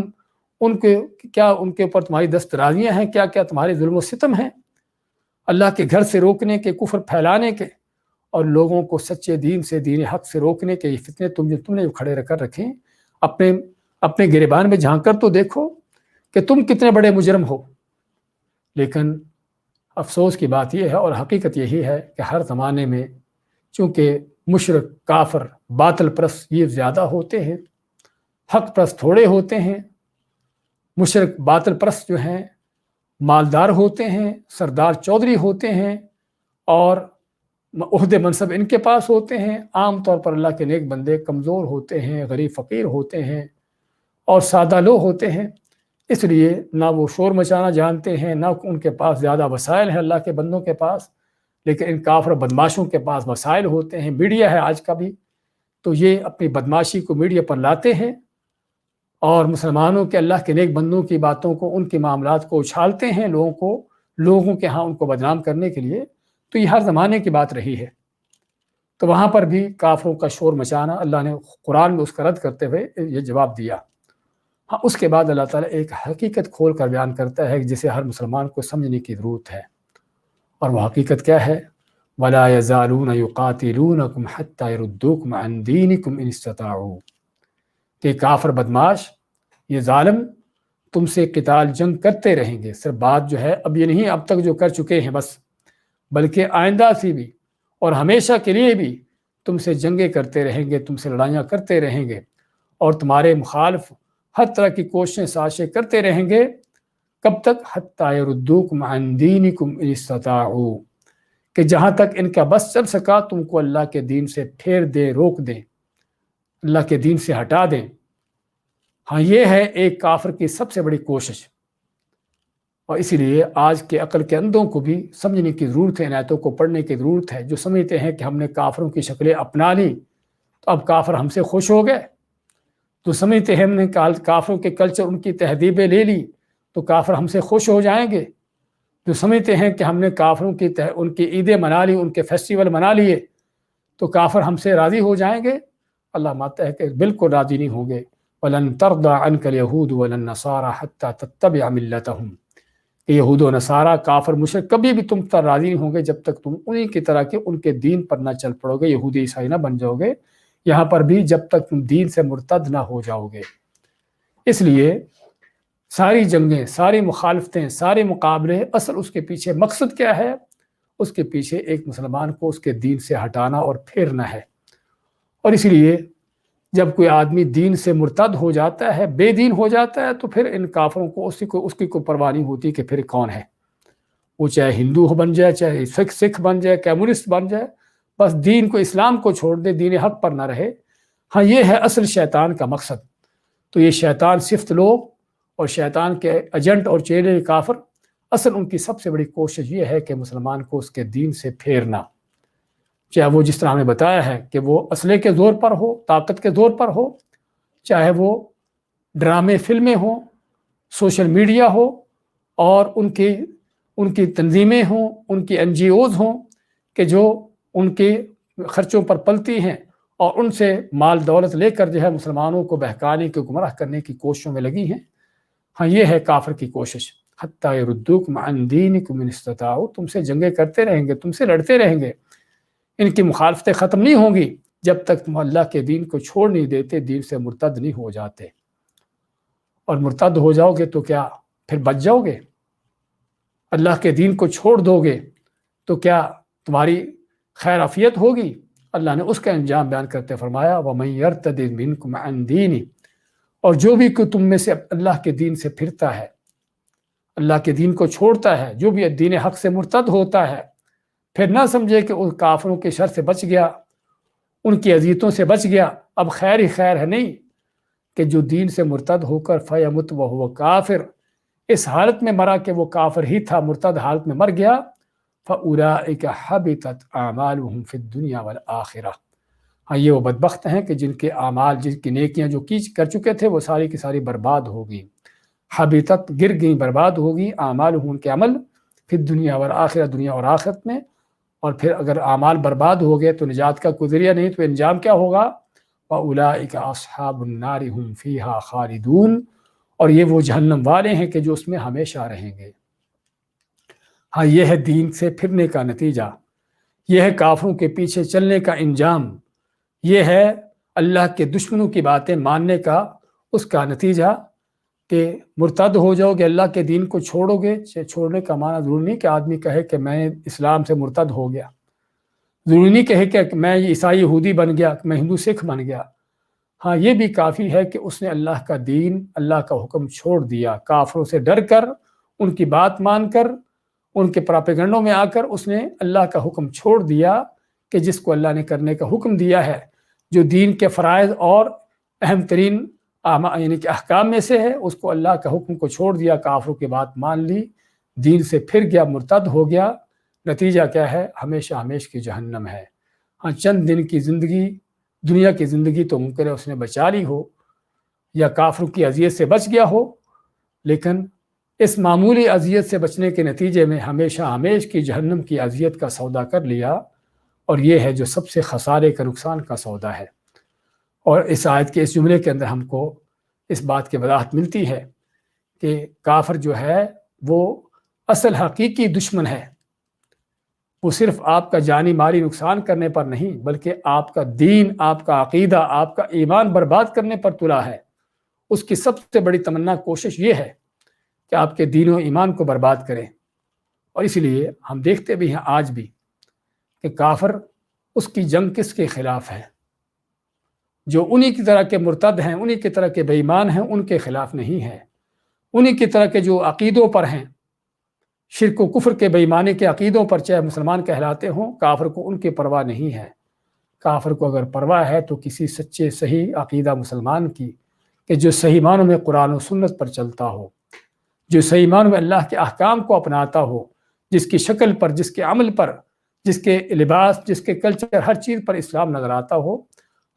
ان کے کیا ان کے اوپر تمہاری دسترازیاں ہیں؟ کیا کیا تمہارے ظلم و ستم ہیں؟ اللہ کے گھر سے روکنے کے، کفر پھیلانے کے، اور لوگوں کو سچے دین سے، دین حق سے روکنے کے یہ فتنے تم نے کھڑے کر رکھے ہیں۔ اپنے گریبان میں جھانک کر تو دیکھو کہ تم کتنے بڑے مجرم ہو۔ لیکن افسوس کی بات یہ ہے اور حقیقت یہی ہے کہ ہر زمانے میں چونکہ مشرک، کافر، باطل پرست یہ زیادہ ہوتے ہیں، حق پرست تھوڑے ہوتے ہیں۔ مشرک باطل پرست جو ہیں مالدار ہوتے ہیں، سردار چودھری ہوتے ہیں، اور عہدے منصب ان کے پاس ہوتے ہیں۔ عام طور پر اللہ کے نیک بندے کمزور ہوتے ہیں، غریب فقیر ہوتے ہیں اور سادہ لوگ ہوتے ہیں، اس لیے نہ وہ شور مچانا جانتے ہیں، نہ ان کے پاس زیادہ وسائل ہیں اللہ کے بندوں کے پاس۔ لیکن ان کافر بدماشوں کے پاس وسائل ہوتے ہیں، میڈیا ہے آج کا بھی، تو یہ اپنی بدماشی کو میڈیا پر لاتے ہیں اور مسلمانوں کے، اللہ کے نیک بندوں کی باتوں کو، ان کے معاملات کو اچھالتے ہیں لوگوں کے ہاں ان کو بدنام کرنے کے لیے۔ تو یہ ہر زمانے کی بات رہی ہے۔ تو وہاں پر بھی کافروں کا شور مچانا، اللہ نے قرآن میں اس کا رد کرتے ہوئے یہ جواب دیا۔ ہاں، اس کے بعد اللہ تعالیٰ ایک حقیقت کھول کر بیان کرتا ہے جسے ہر مسلمان کو سمجھنے کی ضرورت ہے، اور وہ حقیقت کیا ہے؟ وَلَا يَزَالُونَ يُقَاتِلُونَكُمْ حَتَّى يَرُدُّوكُمْ عَنْ دِينِكُمْ إِنِ اسْتَطَاعُوا، کہ کافر بدماش، یہ ظالم تم سے قتال جنگ کرتے رہیں گے۔ صرف بات جو ہے اب یہ نہیں اب تک جو کر چکے ہیں بس، بلکہ آئندہ سے بھی اور ہمیشہ کے لیے بھی تم سے جنگیں کرتے رہیں گے، تم سے لڑائیاں کرتے رہیں گے، اور تمہارے مخالف ہر طرح کی کوششیں سازشیں کرتے رہیں گے۔ کب تک؟ حتیٰ یردوکم عن دینکم ان استطاعوا، کہ جہاں تک ان کا بس چل سکا تم کو اللہ کے دین سے پھیر دیں، روک دیں، اللہ کے دین سے ہٹا دیں۔ ہاں، یہ ہے ایک کافر کی سب سے بڑی کوشش، اور اسی لیے آج کے عقل کے اندھوں کو بھی سمجھنے کی ضرورت ہے، ان آیتوں کو پڑھنے کی ضرورت ہے۔ جو سمجھتے ہیں کہ ہم نے کافروں کی شکلیں اپنا لی تو اب کافر ہم سے خوش ہو گئے، تو سمجھتے ہیں ہم نے کافروں کے کلچر، ان کی تہذیبیں لے لی تو کافر ہم سے خوش ہو جائیں گے، جو سمجھتے ہیں کہ ہم نے کافروں کی ان کی عیدیں منا لی، ان کے فیسٹیول منا لیے تو کافر ہم سے راضی ہو جائیں گے۔ اللہ مانتا ہے کہ بالکل راضی نہیں ہوں گے۔ وَلَن تَرْضَىٰ عَنْكَ الْيَهُودُ وَلَا النَّصَارَىٰ حَتَّىٰ تَتَّبِعَ مِلَّتَهُمْ، کہ یہود و نصارہ، کافر مشرک کبھی بھی تم پر راضی نہیں ہوں گے جب تک تم انہی کی طرح کے ان کے دین پر نہ چل پڑو گے، یہودی عیسائی نہ بن جاؤ گے۔ یہاں پر بھی جب تک تم دین سے مرتد نہ ہو جاؤ گے۔ اس لیے ساری جنگیں، ساری مخالفتیں، سارے مقابلے، اصل اس کے پیچھے مقصد کیا ہے؟ اس کے پیچھے ایک مسلمان کو اس کے دین سے ہٹانا اور پھیرنا ہے۔ اور اسی لیے جب کوئی آدمی دین سے مرتد ہو جاتا ہے، بے دین ہو جاتا ہے، تو پھر ان کافروں کو اس کی کوئی پرواہ نہیں ہوتی کہ پھر کون ہے، وہ چاہے ہندو بن جائے، چاہے سکھ بن جائے، کمیونسٹ بن جائے، بس دین کو، اسلام کو چھوڑ دے، دین حق پر نہ رہے۔ ہاں، یہ ہے اصل شیطان کا مقصد۔ تو یہ شیطان صفت لوگ اور شیطان کے ایجنٹ اور چیلے کافر، اصل ان کی سب سے بڑی کوشش یہ ہے کہ مسلمان کو اس کے دین سے پھیرنا، چاہے وہ جس طرح ہمیں بتایا ہے کہ وہ اسلحے کے زور پر ہو، طاقت کے زور پر ہو، چاہے وہ ڈرامے فلمیں ہوں، سوشل میڈیا ہو، اور ان کی تنظیمیں ہوں، ان کی NGOs ہوں کہ جو ان کے خرچوں پر پلتی ہیں اور ان سے مال دولت لے کر جو ہے مسلمانوں کو بہکانے کے، گمراہ کرنے کی کوششوں میں لگی ہیں۔ ہاں، یہ ہے کافر کی کوشش۔ حتیٰ یردوکم عن دینکم ان استطاعوا، تم سے جنگیں کرتے رہیں گے، تم سے لڑتے رہیں گے، ان کی مخالفتیں ختم نہیں ہوں گی جب تک تم اللہ کے دین کو چھوڑ نہیں دیتے، دین سے مرتد نہیں ہو جاتے۔ اور مرتد ہو جاؤ گے تو کیا پھر بچ جاؤ گے؟ اللہ کے دین کو چھوڑ دو گے تو کیا تمہاری خیر عافیت ہوگی؟ اللہ نے اس کا انجام بیان کرتے فرمایا وَمَن يَرْتَدِدْ مِنْكُمْ عَنْ دِينِهِ، اور جو بھی کوئی تم میں سے اللہ کے دین سے پھرتا ہے، اللہ کے دین کو چھوڑتا ہے، جو بھی دین حق سے مرتد ہوتا ہے، پھر نہ سمجھے کہ ان کافروں کے شر سے بچ گیا، ان کی اذیتوں سے بچ گیا، اب خیر ہی خیر ہے نہیں کہ جو دین سے مرتد ہو کر فیمت وہو کافر، اس حالت میں مرا کہ وہ کافر ہی تھا، مرتد حالت میں مر گیا، فاولئک حبطت اعمالهم فی الدنیا والآخرہ، ہاں یہ وہ بدبخت ہیں کہ جن کے اعمال، جن کی نیکیاں جو کی کر چکے تھے وہ ساری کی ساری برباد ہو گئی، حبطت گر گئی، برباد ہوگی، اعمالهم ان کے عمل، فی الدنیا والآخرہ دنیا اور آخرت میں۔ اور پھر اگر اعمال برباد ہو گئے تو نجات کا کوئی ذریعہ نہیں، تو انجام کیا ہوگا؟ وَأُولَٰئِكَ أَصْحَابُ النَّارِ هُمْ فِيهَا خَالِدُونَ، اور یہ وہ جہنم والے ہیں کہ جو اس میں ہمیشہ رہیں گے۔ ہاں یہ ہے دین سے پھرنے کا نتیجہ، یہ ہے کافروں کے پیچھے چلنے کا انجام، یہ ہے اللہ کے دشمنوں کی باتیں ماننے کا اس کا نتیجہ کہ مرتد ہو جاؤ گے، اللہ کے دین کو چھوڑو گے۔ چھوڑنے کا معنی ضروری نہیں کہ آدمی کہے کہ میں اسلام سے مرتد ہو گیا، ضروری نہیں کہے کہ میں عیسائی یہودی بن گیا، میں ہندو سکھ بن گیا۔ ہاں یہ بھی کافی ہے کہ اس نے اللہ کا دین، اللہ کا حکم چھوڑ دیا، کافروں سے ڈر کر، ان کی بات مان کر، ان کے پراپیگنڈوں میں آ کر اس نے اللہ کا حکم چھوڑ دیا کہ جس کو اللہ نے کرنے کا حکم دیا ہے، جو دین کے فرائض اور اہم ترین یعنی کہ احکام میں سے ہے، اس کو اللہ کا حکم کو چھوڑ دیا، کافروں کی بات مان لی، دین سے پھر گیا، مرتد ہو گیا، نتیجہ کیا ہے؟ ہمیشہ ہمیش کی جہنم ہے۔ ہاں چند دن کی زندگی، دنیا کی زندگی تو ممکن ہے اس نے بچا لی ہو یا کافروں کی اذیت سے بچ گیا ہو، لیکن اس معمولی اذیت سے بچنے کے نتیجے میں ہمیشہ ہمیش کی جہنم کی اذیت کا سودا کر لیا، اور یہ ہے جو سب سے خسارے کا، نقصان کا سودا ہے۔ اور اس آیت کے اس جملے کے اندر ہم کو اس بات کی وضاحت ملتی ہے کہ کافر جو ہے وہ اصل حقیقی دشمن ہے، وہ صرف آپ کا جانی مالی نقصان کرنے پر نہیں بلکہ آپ کا دین، آپ کا عقیدہ، آپ کا ایمان برباد کرنے پر تلا ہے۔ اس کی سب سے بڑی تمنا، کوشش یہ ہے کہ آپ کے دین و ایمان کو برباد کرے، اور اس لیے ہم دیکھتے بھی ہیں آج بھی کہ کافر، اس کی جنگ کس کے خلاف ہے؟ جو انہی کی طرح کے مرتد ہیں، انہی کی طرح کے بے ایمان ہیں، ان کے خلاف نہیں ہے۔ انہی کی طرح کے جو عقیدوں پر ہیں، شرک و کفر کے بے ایمانی کے عقیدوں پر چاہے مسلمان کہلاتے ہوں، کافر کو ان کی پرواہ نہیں ہے۔ کافر کو اگر پرواہ ہے تو کسی سچے صحیح عقیدہ مسلمان کی، کہ جو صحیح معنوں میں قرآن و سنت پر چلتا ہو، جو صحیح معنوں میں اللہ کے احکام کو اپناتا ہو، جس کی شکل پر، جس کے عمل پر، جس کے لباس، جس کے کلچر، ہر چیز پر اسلام نظر آتا ہو۔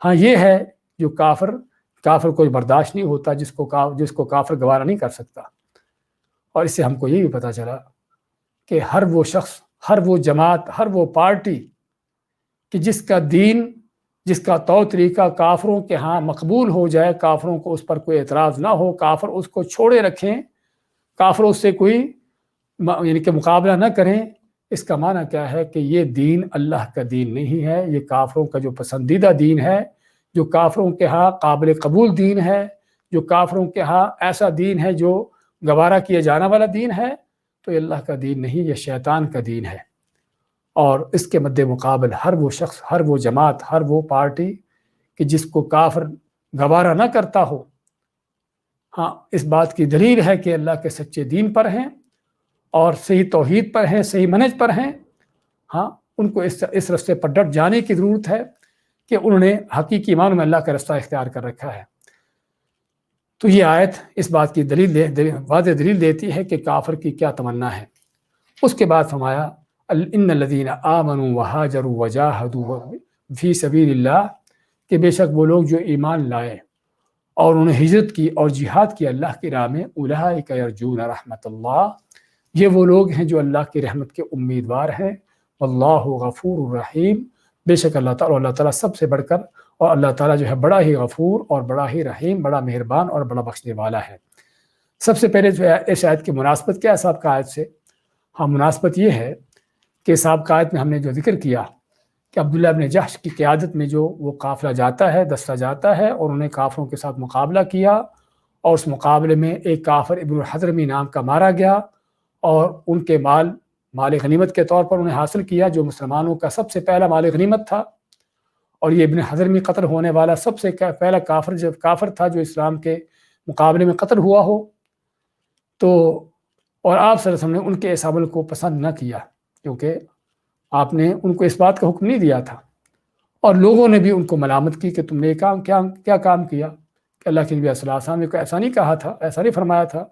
ہاں یہ ہے جو کافر کو برداشت نہیں ہوتا، جس کو کافر گوارا نہیں کر سکتا۔ اور اس سے ہم کو یہ بھی پتہ چلا کہ ہر وہ شخص، ہر وہ جماعت، ہر وہ پارٹی کہ جس کا دین، جس کا طور طریقہ کافروں کے ہاں مقبول ہو جائے، کافروں کو اس پر کوئی اعتراض نہ ہو، کافر اس کو چھوڑے رکھیں، کافر اس سے کوئی یعنی کہ مقابلہ نہ کریں، اس کا معنی کیا ہے کہ یہ دین اللہ کا دین نہیں ہے، یہ کافروں کا جو پسندیدہ دین ہے، جو کافروں کے ہاں قابل قبول دین ہے، جو کافروں کے ہاں ایسا دین ہے جو گوارا کیا جانا والا دین ہے، تو یہ اللہ کا دین نہیں، یہ شیطان کا دین ہے۔ اور اس کے مد مقابل ہر وہ شخص، ہر وہ جماعت، ہر وہ پارٹی کہ جس کو کافر گوارا نہ کرتا ہو، ہاں اس بات کی دلیل ہے کہ اللہ کے سچے دین پر ہیں اور صحیح توحید پر ہیں، صحیح منہج پر ہیں، ہاں ان کو اس رستے پر ڈٹ جانے کی ضرورت ہے کہ انہوں نے حقیقی معنوں میں اللہ کا رستہ اختیار کر رکھا ہے۔ تو یہ آیت اس بات کی واضح دلیل دیتی ہے کہ کافر کی کیا تمنا ہے۔ اس کے بعد فرمایا ان الذین آمنوا وہاجروا وجاہدوا فی سبیل اللہ، کہ بے شک وہ لوگ جو ایمان لائے اور انہوں نے ہجرت کی اور جہاد کی اللہ کی راہ میں، اولئک یرجون رحمت اللہ، یہ وہ لوگ ہیں جو اللہ کی رحمت کے امیدوار ہیں، واللہ غفور الرحیم، بے شک اللہ تعالیٰ سب سے بڑھ کر، اور اللہ تعالیٰ جو ہے بڑا ہی غفور اور بڑا ہی رحیم، بڑا مہربان اور بڑا بخشنے والا ہے۔ سب سے پہلے جو ہے اس آیت کی مناسبت کیا ہے سابقہ آیت سے؟ ہاں مناسبت یہ ہے کہ سابقہ آیت میں ہم نے جو ذکر کیا کہ عبداللہ بن جحش کی قیادت میں جو وہ قافلہ جاتا ہے، دستہ جاتا ہے، اور انہوں نے کافروں کے ساتھ مقابلہ کیا، اور اس مقابلے میں ایک کافر ابن الحضرمی نام کا مارا گیا، اور ان کے مال غنیمت کے طور پر انہیں حاصل کیا، جو مسلمانوں کا سب سے پہلا مال غنیمت تھا، اور یہ ابن حضرمی قتل ہونے والا سب سے پہلا کافر تھا جو اسلام کے مقابلے میں قتل ہوا ہو۔ تو اور آپ صلی اللہ علیہ وسلم نے ان کے اس عمل کو پسند نہ کیا، کیونکہ آپ نے ان کو اس بات کا حکم نہیں دیا تھا، اور لوگوں نے بھی ان کو ملامت کی کہ تم نے یہ کام کیا کام کیا، کہ اللہ کے نبی صلی اللہ علیہ وسلم نے کوئی ایسا نہیں کہا تھا، ایسا نہیں فرمایا تھا،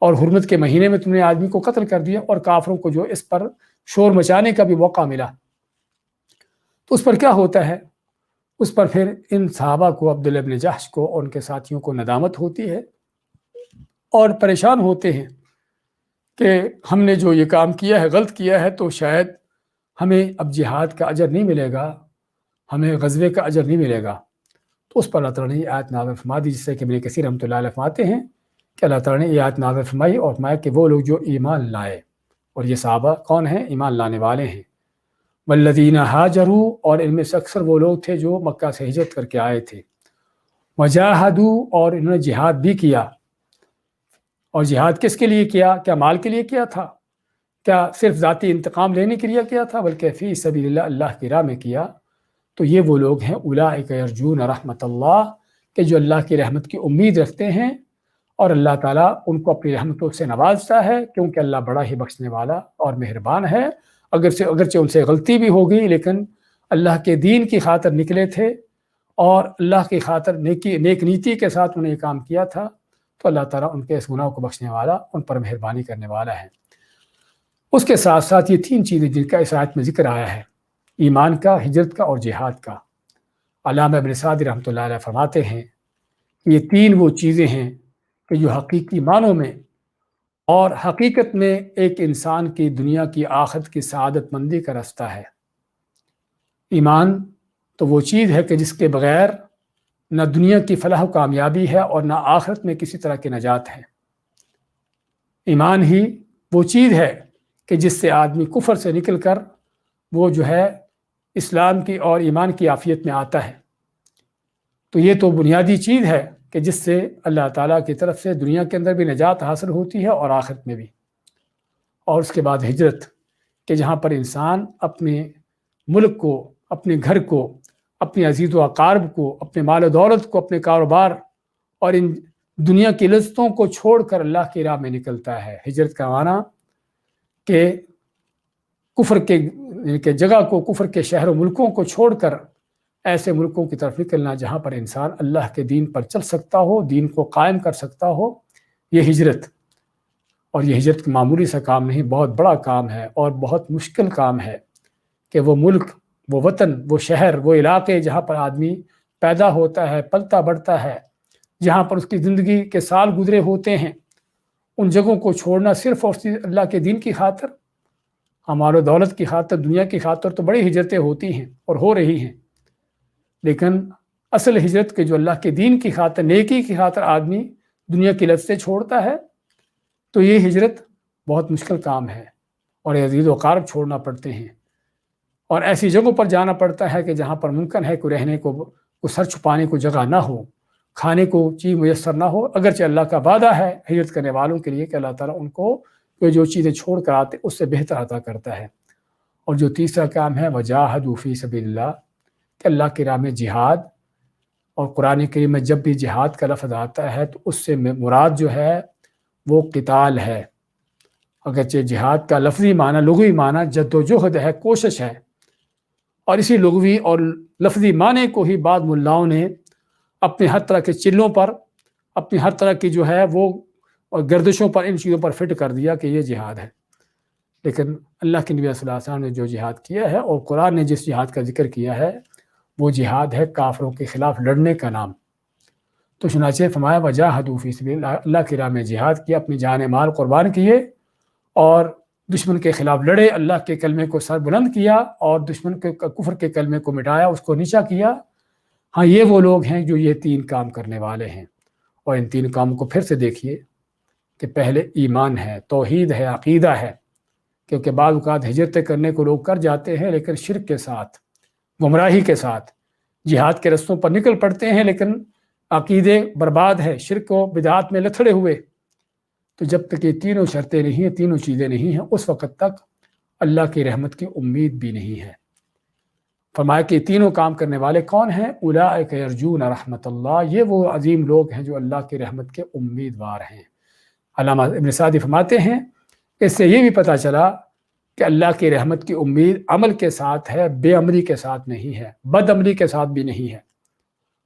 اور حرمت کے مہینے میں تم نے آدمی کو قتل کر دیا، اور کافروں کو جو اس پر شور مچانے کا بھی موقع ملا تو اس پر کیا ہوتا ہے، اس پر پھر ان صحابہ کو، عبداللہ بن جحش کو اور ان کے ساتھیوں کو ندامت ہوتی ہے اور پریشان ہوتے ہیں کہ ہم نے جو یہ کام کیا ہے، غلط کیا ہے، تو شاید ہمیں اب جہاد کا اجر نہیں ملے گا، ہمیں غزوے کا اجر نہیں ملے گا۔ تو اس پر اللہ تعالیٰ نے یہ آیت نازل فرما دی، جس سے کہ ابن کثیر رحمۃ اللہ علیہ فرماتے ہیں کہ اللہ تعالیٰ نے یہ آیت نازل فرمائی اور فرمایا کہ وہ لوگ جو ایمان لائے، اور یہ صحابہ کون ہیں؟ ایمان لانے والے ہیں۔ والذین ہاجروا، اور ان میں سے اکثر وہ لوگ تھے جو مکہ سے ہجرت کر کے آئے تھے۔ وجاہدوا، اور انہوں نے جہاد بھی کیا، اور جہاد کس کے لیے کیا؟ کیا مال کے لیے کیا تھا؟ کیا صرف ذاتی انتقام لینے کے لیے کیا تھا؟ بلکہ فی سبیل اللہ، اللہ کی راہ میں کیا۔ تو یہ وہ لوگ ہیں اولئک یرجون رحمت اللہ، کہ جو اللہ کی رحمت کی امید رکھتے ہیں، اور اللہ تعالیٰ ان کو اپنی رحمتوں سے نوازتا ہے، کیونکہ اللہ بڑا ہی بخشنے والا اور مہربان ہے۔ اگرچہ ان سے غلطی بھی ہو گئی، لیکن اللہ کے دین کی خاطر نکلے تھے اور اللہ کی خاطر نیک نیتی کے ساتھ انہوں نے یہ کام کیا تھا، تو اللہ تعالیٰ ان کے اس گناہ کو بخشنے والا، ان پر مہربانی کرنے والا ہے۔ اس کے ساتھ ساتھ یہ تین چیزیں جن کا اس آیت میں ذکر آیا ہے، ایمان کا، ہجرت کا اور جہاد کا، علامہ ابن سعدی رحمۃ اللہ علیہ فرماتے ہیں کہ یہ تین وہ چیزیں ہیں کہ جو حقیقی معنوں میں اور حقیقت میں ایک انسان کی دنیا کی آخرت کی سعادت مندی کا راستہ ہے۔ ایمان تو وہ چیز ہے کہ جس کے بغیر نہ دنیا کی فلاح و کامیابی ہے اور نہ آخرت میں کسی طرح کی نجات ہے۔ ایمان ہی وہ چیز ہے کہ جس سے آدمی کفر سے نکل کر وہ جو ہے اسلام کی اور ایمان کی عافیت میں آتا ہے۔ تو یہ تو بنیادی چیز ہے کہ جس سے اللہ تعالیٰ کی طرف سے دنیا کے اندر بھی نجات حاصل ہوتی ہے اور آخرت میں بھی۔ اور اس کے بعد ہجرت، کہ جہاں پر انسان اپنے ملک کو، اپنے گھر کو، اپنے عزیز و اقارب کو، اپنے مال و دولت کو، اپنے کاروبار اور ان دنیا کی لذتوں کو چھوڑ کر اللہ کی راہ میں نکلتا ہے۔ ہجرت کا معنی کہ کفر کے جگہ کو، کفر کے شہر و ملکوں کو چھوڑ کر ایسے ملکوں کی طرف نکلنا جہاں پر انسان اللہ کے دین پر چل سکتا ہو، دین کو قائم کر سکتا ہو، یہ ہجرت۔ اور یہ ہجرت معمولی سا کام نہیں، بہت بڑا کام ہے اور بہت مشکل کام ہے کہ وہ ملک، وہ وطن، وہ شہر، وہ علاقے جہاں پر آدمی پیدا ہوتا ہے، پلتا بڑھتا ہے، جہاں پر اس کی زندگی کے سال گزرے ہوتے ہیں، ان جگہوں کو چھوڑنا صرف اور صرف اللہ کے دین کی خاطر، ہمارے دولت کی خاطر، دنیا کی خاطر تو بڑی ہجرتیں ہوتی ہیں اور ہو رہی ہیں، لیکن اصل ہجرت کے جو اللہ کے دین کی خاطر، نیکی کی خاطر آدمی دنیا کی لذتیں چھوڑتا ہے، تو یہ ہجرت بہت مشکل کام ہے اور عزیز و اقارب چھوڑنا پڑتے ہیں، اور ایسی جگہوں پر جانا پڑتا ہے کہ جہاں پر ممکن ہے کہ رہنے کو سر چھپانے کو جگہ نہ ہو، کھانے کو چیز میسر نہ ہو، اگرچہ اللہ کا وعدہ ہے ہجرت کرنے والوں کے لیے کہ اللہ تعالیٰ ان کو جو چیزیں چھوڑ کر آتے اس سے بہتر عطا کرتا ہے۔ اور جو تیسرا کام ہے وجاہدوا فی سبیل اللہ، کہ اللہ کی راہ میں جہاد، اور قرآن کریم میں جب بھی جہاد کا لفظ آتا ہے تو اس سے مراد جو ہے وہ قتال ہے۔ اگرچہ جہاد کا لفظی معنی، لغوی معنی جد و جہد ہے، کوشش ہے، اور اسی لغوی اور لفظی معنی کو ہی بعض ملاؤں نے اپنے ہر طرح کے چلوں پر، اپنی ہر طرح کی جو ہے وہ گردشوں پر، ان چیزوں پر فٹ کر دیا کہ یہ جہاد ہے۔ لیکن اللہ کے نبی صلی اللہ علیہ وسلم نے جو جہاد کیا ہے اور قرآن نے جس جہاد کا ذکر کیا ہے وہ جہاد ہے کافروں کے خلاف لڑنے کا نام۔ تو چنانچہ فرمایا وجاہدوا فی سبیل اللہ، اللہ کی راہ میں جہاد کیا، اپنی جان مال قربان کیے اور دشمن کے خلاف لڑے، اللہ کے کلمے کو سر بلند کیا اور دشمن کے کفر کے کلمے کو مٹایا، اس کو نیچا کیا۔ ہاں، یہ وہ لوگ ہیں جو یہ تین کام کرنے والے ہیں۔ اور ان تین کاموں کو پھر سے دیکھیے کہ پہلے ایمان ہے، توحید ہے، عقیدہ ہے، کیونکہ بعض اوقات ہجرتیں کرنے کو لوگ کر جاتے ہیں لیکن شرک کے ساتھ، گمراہی کے ساتھ جہاد کے رستوں پر نکل پڑتے ہیں، لیکن عقیدے برباد ہے، شرک و بدعات میں لتھڑے ہوئے۔ تو جب تک یہ تینوں شرطیں نہیں ہیں، تینوں چیزیں نہیں ہیں، اس وقت تک اللہ کی رحمت کی امید بھی نہیں ہے۔ فرمایا کہ تینوں کام کرنے والے کون ہیں؟ اولئک یرجون رحمت اللہ، یہ وہ عظیم لوگ ہیں جو اللہ کی رحمت کے امیدوار ہیں۔ علامہ ابن سعدی فرماتے ہیں اس سے یہ بھی پتہ چلا کہ اللہ کی رحمت کی امید عمل کے ساتھ ہے، بے عملی کے ساتھ نہیں ہے، بد عملی کے ساتھ بھی نہیں ہے۔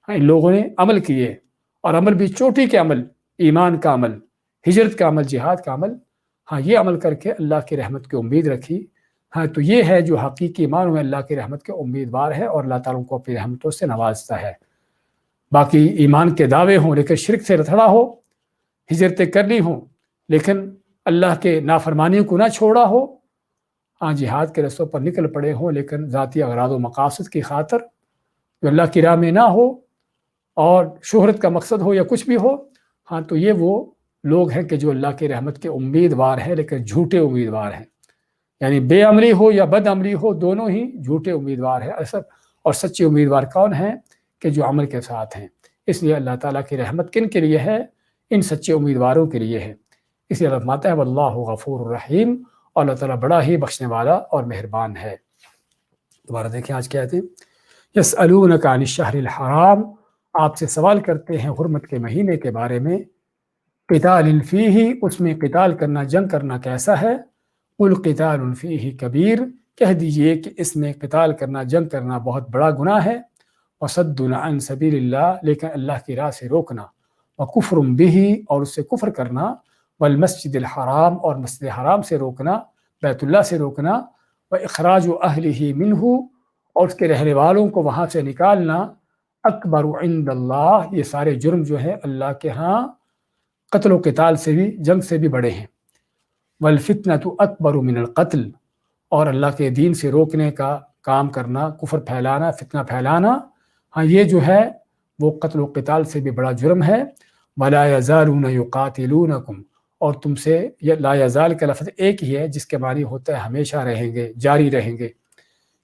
ان لوگوں نے عمل کیے، اور عمل بھی چوٹی کے عمل، ایمان کا عمل، ہجرت کا عمل، جہاد کا عمل، یہ عمل کر کے اللہ کی رحمت کی امید رکھی۔ تو یہ ہے جو حقیقی ایمان میں اللہ کی رحمت کے امیدوار ہے، اور اللہ تعالیٰ کو اپنی رحمتوں سے نوازتا ہے۔ باقی ایمان کے دعوے ہوں لیکن شرک سے رتڑا ہو، ہجرتیں کرنی ہوں لیکن اللہ کے نافرمانیوں کو نہ چھوڑا ہو، جہاد کے رستوں پر نکل پڑے ہوں لیکن ذاتی اغراض و مقاصد کی خاطر جو اللہ کی راہ میں نہ ہو، اور شہرت کا مقصد ہو یا کچھ بھی ہو، تو یہ وہ لوگ ہیں کہ جو اللہ کی رحمت کے امیدوار ہیں لیکن جھوٹے امیدوار ہیں۔ یعنی بے عملی ہو یا بد عملی ہو، دونوں ہی جھوٹے امیدوار ہیں اصل، اور سچے امیدوار کون ہیں؟ کہ جو عمل کے ساتھ ہیں۔ اس لیے اللہ تعالیٰ کی رحمت کن کے لیے ہے؟ ان سچے امیدواروں کے لیے ہے۔ اس لیے اللہ فرماتا ہے واللہ غفور الرحیم، اور اللہ تعالیٰ بڑا ہی بخشنے والا اور مہربان ہے۔ دوبارہ دیکھیں آج کیا کہتے ہیں، یسألونک عن الشہر الحرام، آپ سے سوال کرتے ہیں حرمت کے مہینے کے بارے میں، قتال فیہ، اس میں قتال کرنا، جنگ کرنا کیسا ہے؟ قل قتال فیہ کبیر، کہہ دیجئے کہ اس میں قتال کرنا، جنگ کرنا بہت بڑا گناہ ہے، وصد عن سبیل اللہ، لیکن اللہ کی راہ سے روکنا، وکفر بہ، اور اس سے کفر کرنا، والمسجد الحرام، اور مسجد حرام سے روکنا، بیت اللہ سے روکنا، واخراج اہلہ منہ، اور اس کے رہنے والوں کو وہاں سے نکالنا، اکبر عند اللہ، یہ سارے جرم جو ہے اللہ کے ہاں قتل و قتال سے بھی، جنگ سے بھی بڑے ہیں، والفتنۃ اکبر من القتل، اور اللہ کے دین سے روکنے کا کام کرنا، کفر پھیلانا، فتنہ پھیلانا، یہ جو ہے وہ قتل و قتال سے بھی بڑا جرم ہے۔ ولا یزالون یقاتلونکم، اور تم سے، یہ لا یزال کا لفظ ایک ہی ہے جس کے معنی ہوتا ہے ہمیشہ رہیں گے، جاری رہیں گے،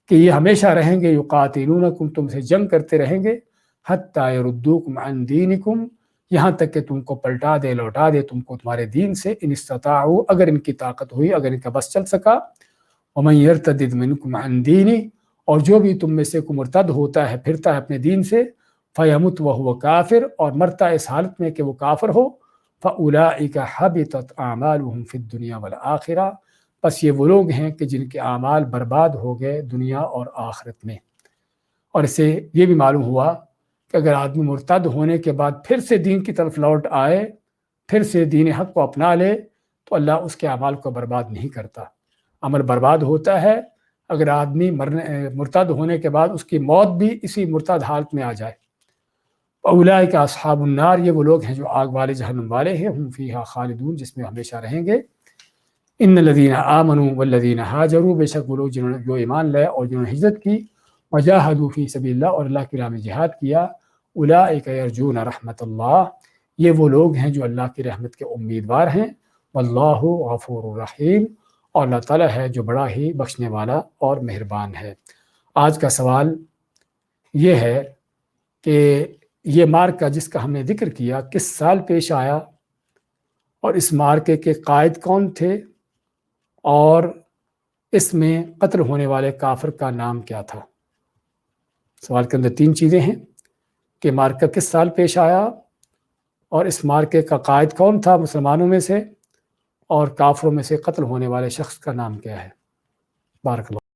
کہ یہ ہمیشہ رہیں گے، یقاتلونکم، تم سے جنگ کرتے رہیں گے، حتی یردوکم عن دینکم، یہاں تک کہ تم کو پلٹا دے، لوٹا دے تم کو تمہارے دین سے، ان استطاعوا، اگر ان کی طاقت ہوئی، اگر ان کا بس چل سکا، ومن یرتدد منکم عن دینی، اور جو بھی تم میں سے کو مرتد ہوتا ہے، پھرتا ہے اپنے دین سے، فیمت وہو کافر، اور مرتا اس حالت میں کہ وہ کافر ہو، فاولئک حبطت اعمالهم فی الدنیا والآخرہ، بس یہ وہ لوگ ہیں کہ جن کے اعمال برباد ہو گئے دنیا اور آخرت میں۔ اور اس سے یہ بھی معلوم ہوا کہ اگر آدمی مرتد ہونے کے بعد پھر سے دین کی طرف لوٹ آئے، پھر سے دین حق کو اپنا لے، تو اللہ اس کے اعمال کو برباد نہیں کرتا۔ عمل برباد ہوتا ہے اگر آدمی مرتد ہونے کے بعد اس کی موت بھی اسی مرتد حالت میں آ جائے۔ اولئک اصحاب النار، یہ وہ لوگ ہیں جو آگ والے، جہنم والے ہیں، ہم فیہا خالدون، جس میں ہمیشہ رہیں گے۔ ان الذین آمنوا والذین ہاجروا، بے شک وہ لوگ جنہوں نے جو ایمان لائے اور جنہوں نے ہجرت کی، وجاہدوا فی سبیل اللہ، اور اللہ کی راہ میں جہاد کیا، اولئک یرجون رحمت اللہ، یہ وہ لوگ ہیں جو اللہ کی رحمت کے امیدوار ہیں، واللہ غفور الرحیم، اور اللہ تعالیٰ ہے جو بڑا ہی بخشنے والا اور مہربان ہے۔ آج کا سوال یہ ہے کہ یہ مارکہ جس کا ہم نے ذکر کیا کس سال پیش آیا، اور اس مارکے کے قائد کون تھے، اور اس میں قتل ہونے والے کافر کا نام کیا تھا؟ سوال کے اندر 3 چیزیں ہیں کہ مارکہ کس سال پیش آیا، اور اس مارکے کا قائد کون تھا مسلمانوں میں سے، اور کافروں میں سے قتل ہونے والے شخص کا نام کیا ہے۔ بارک اللہ۔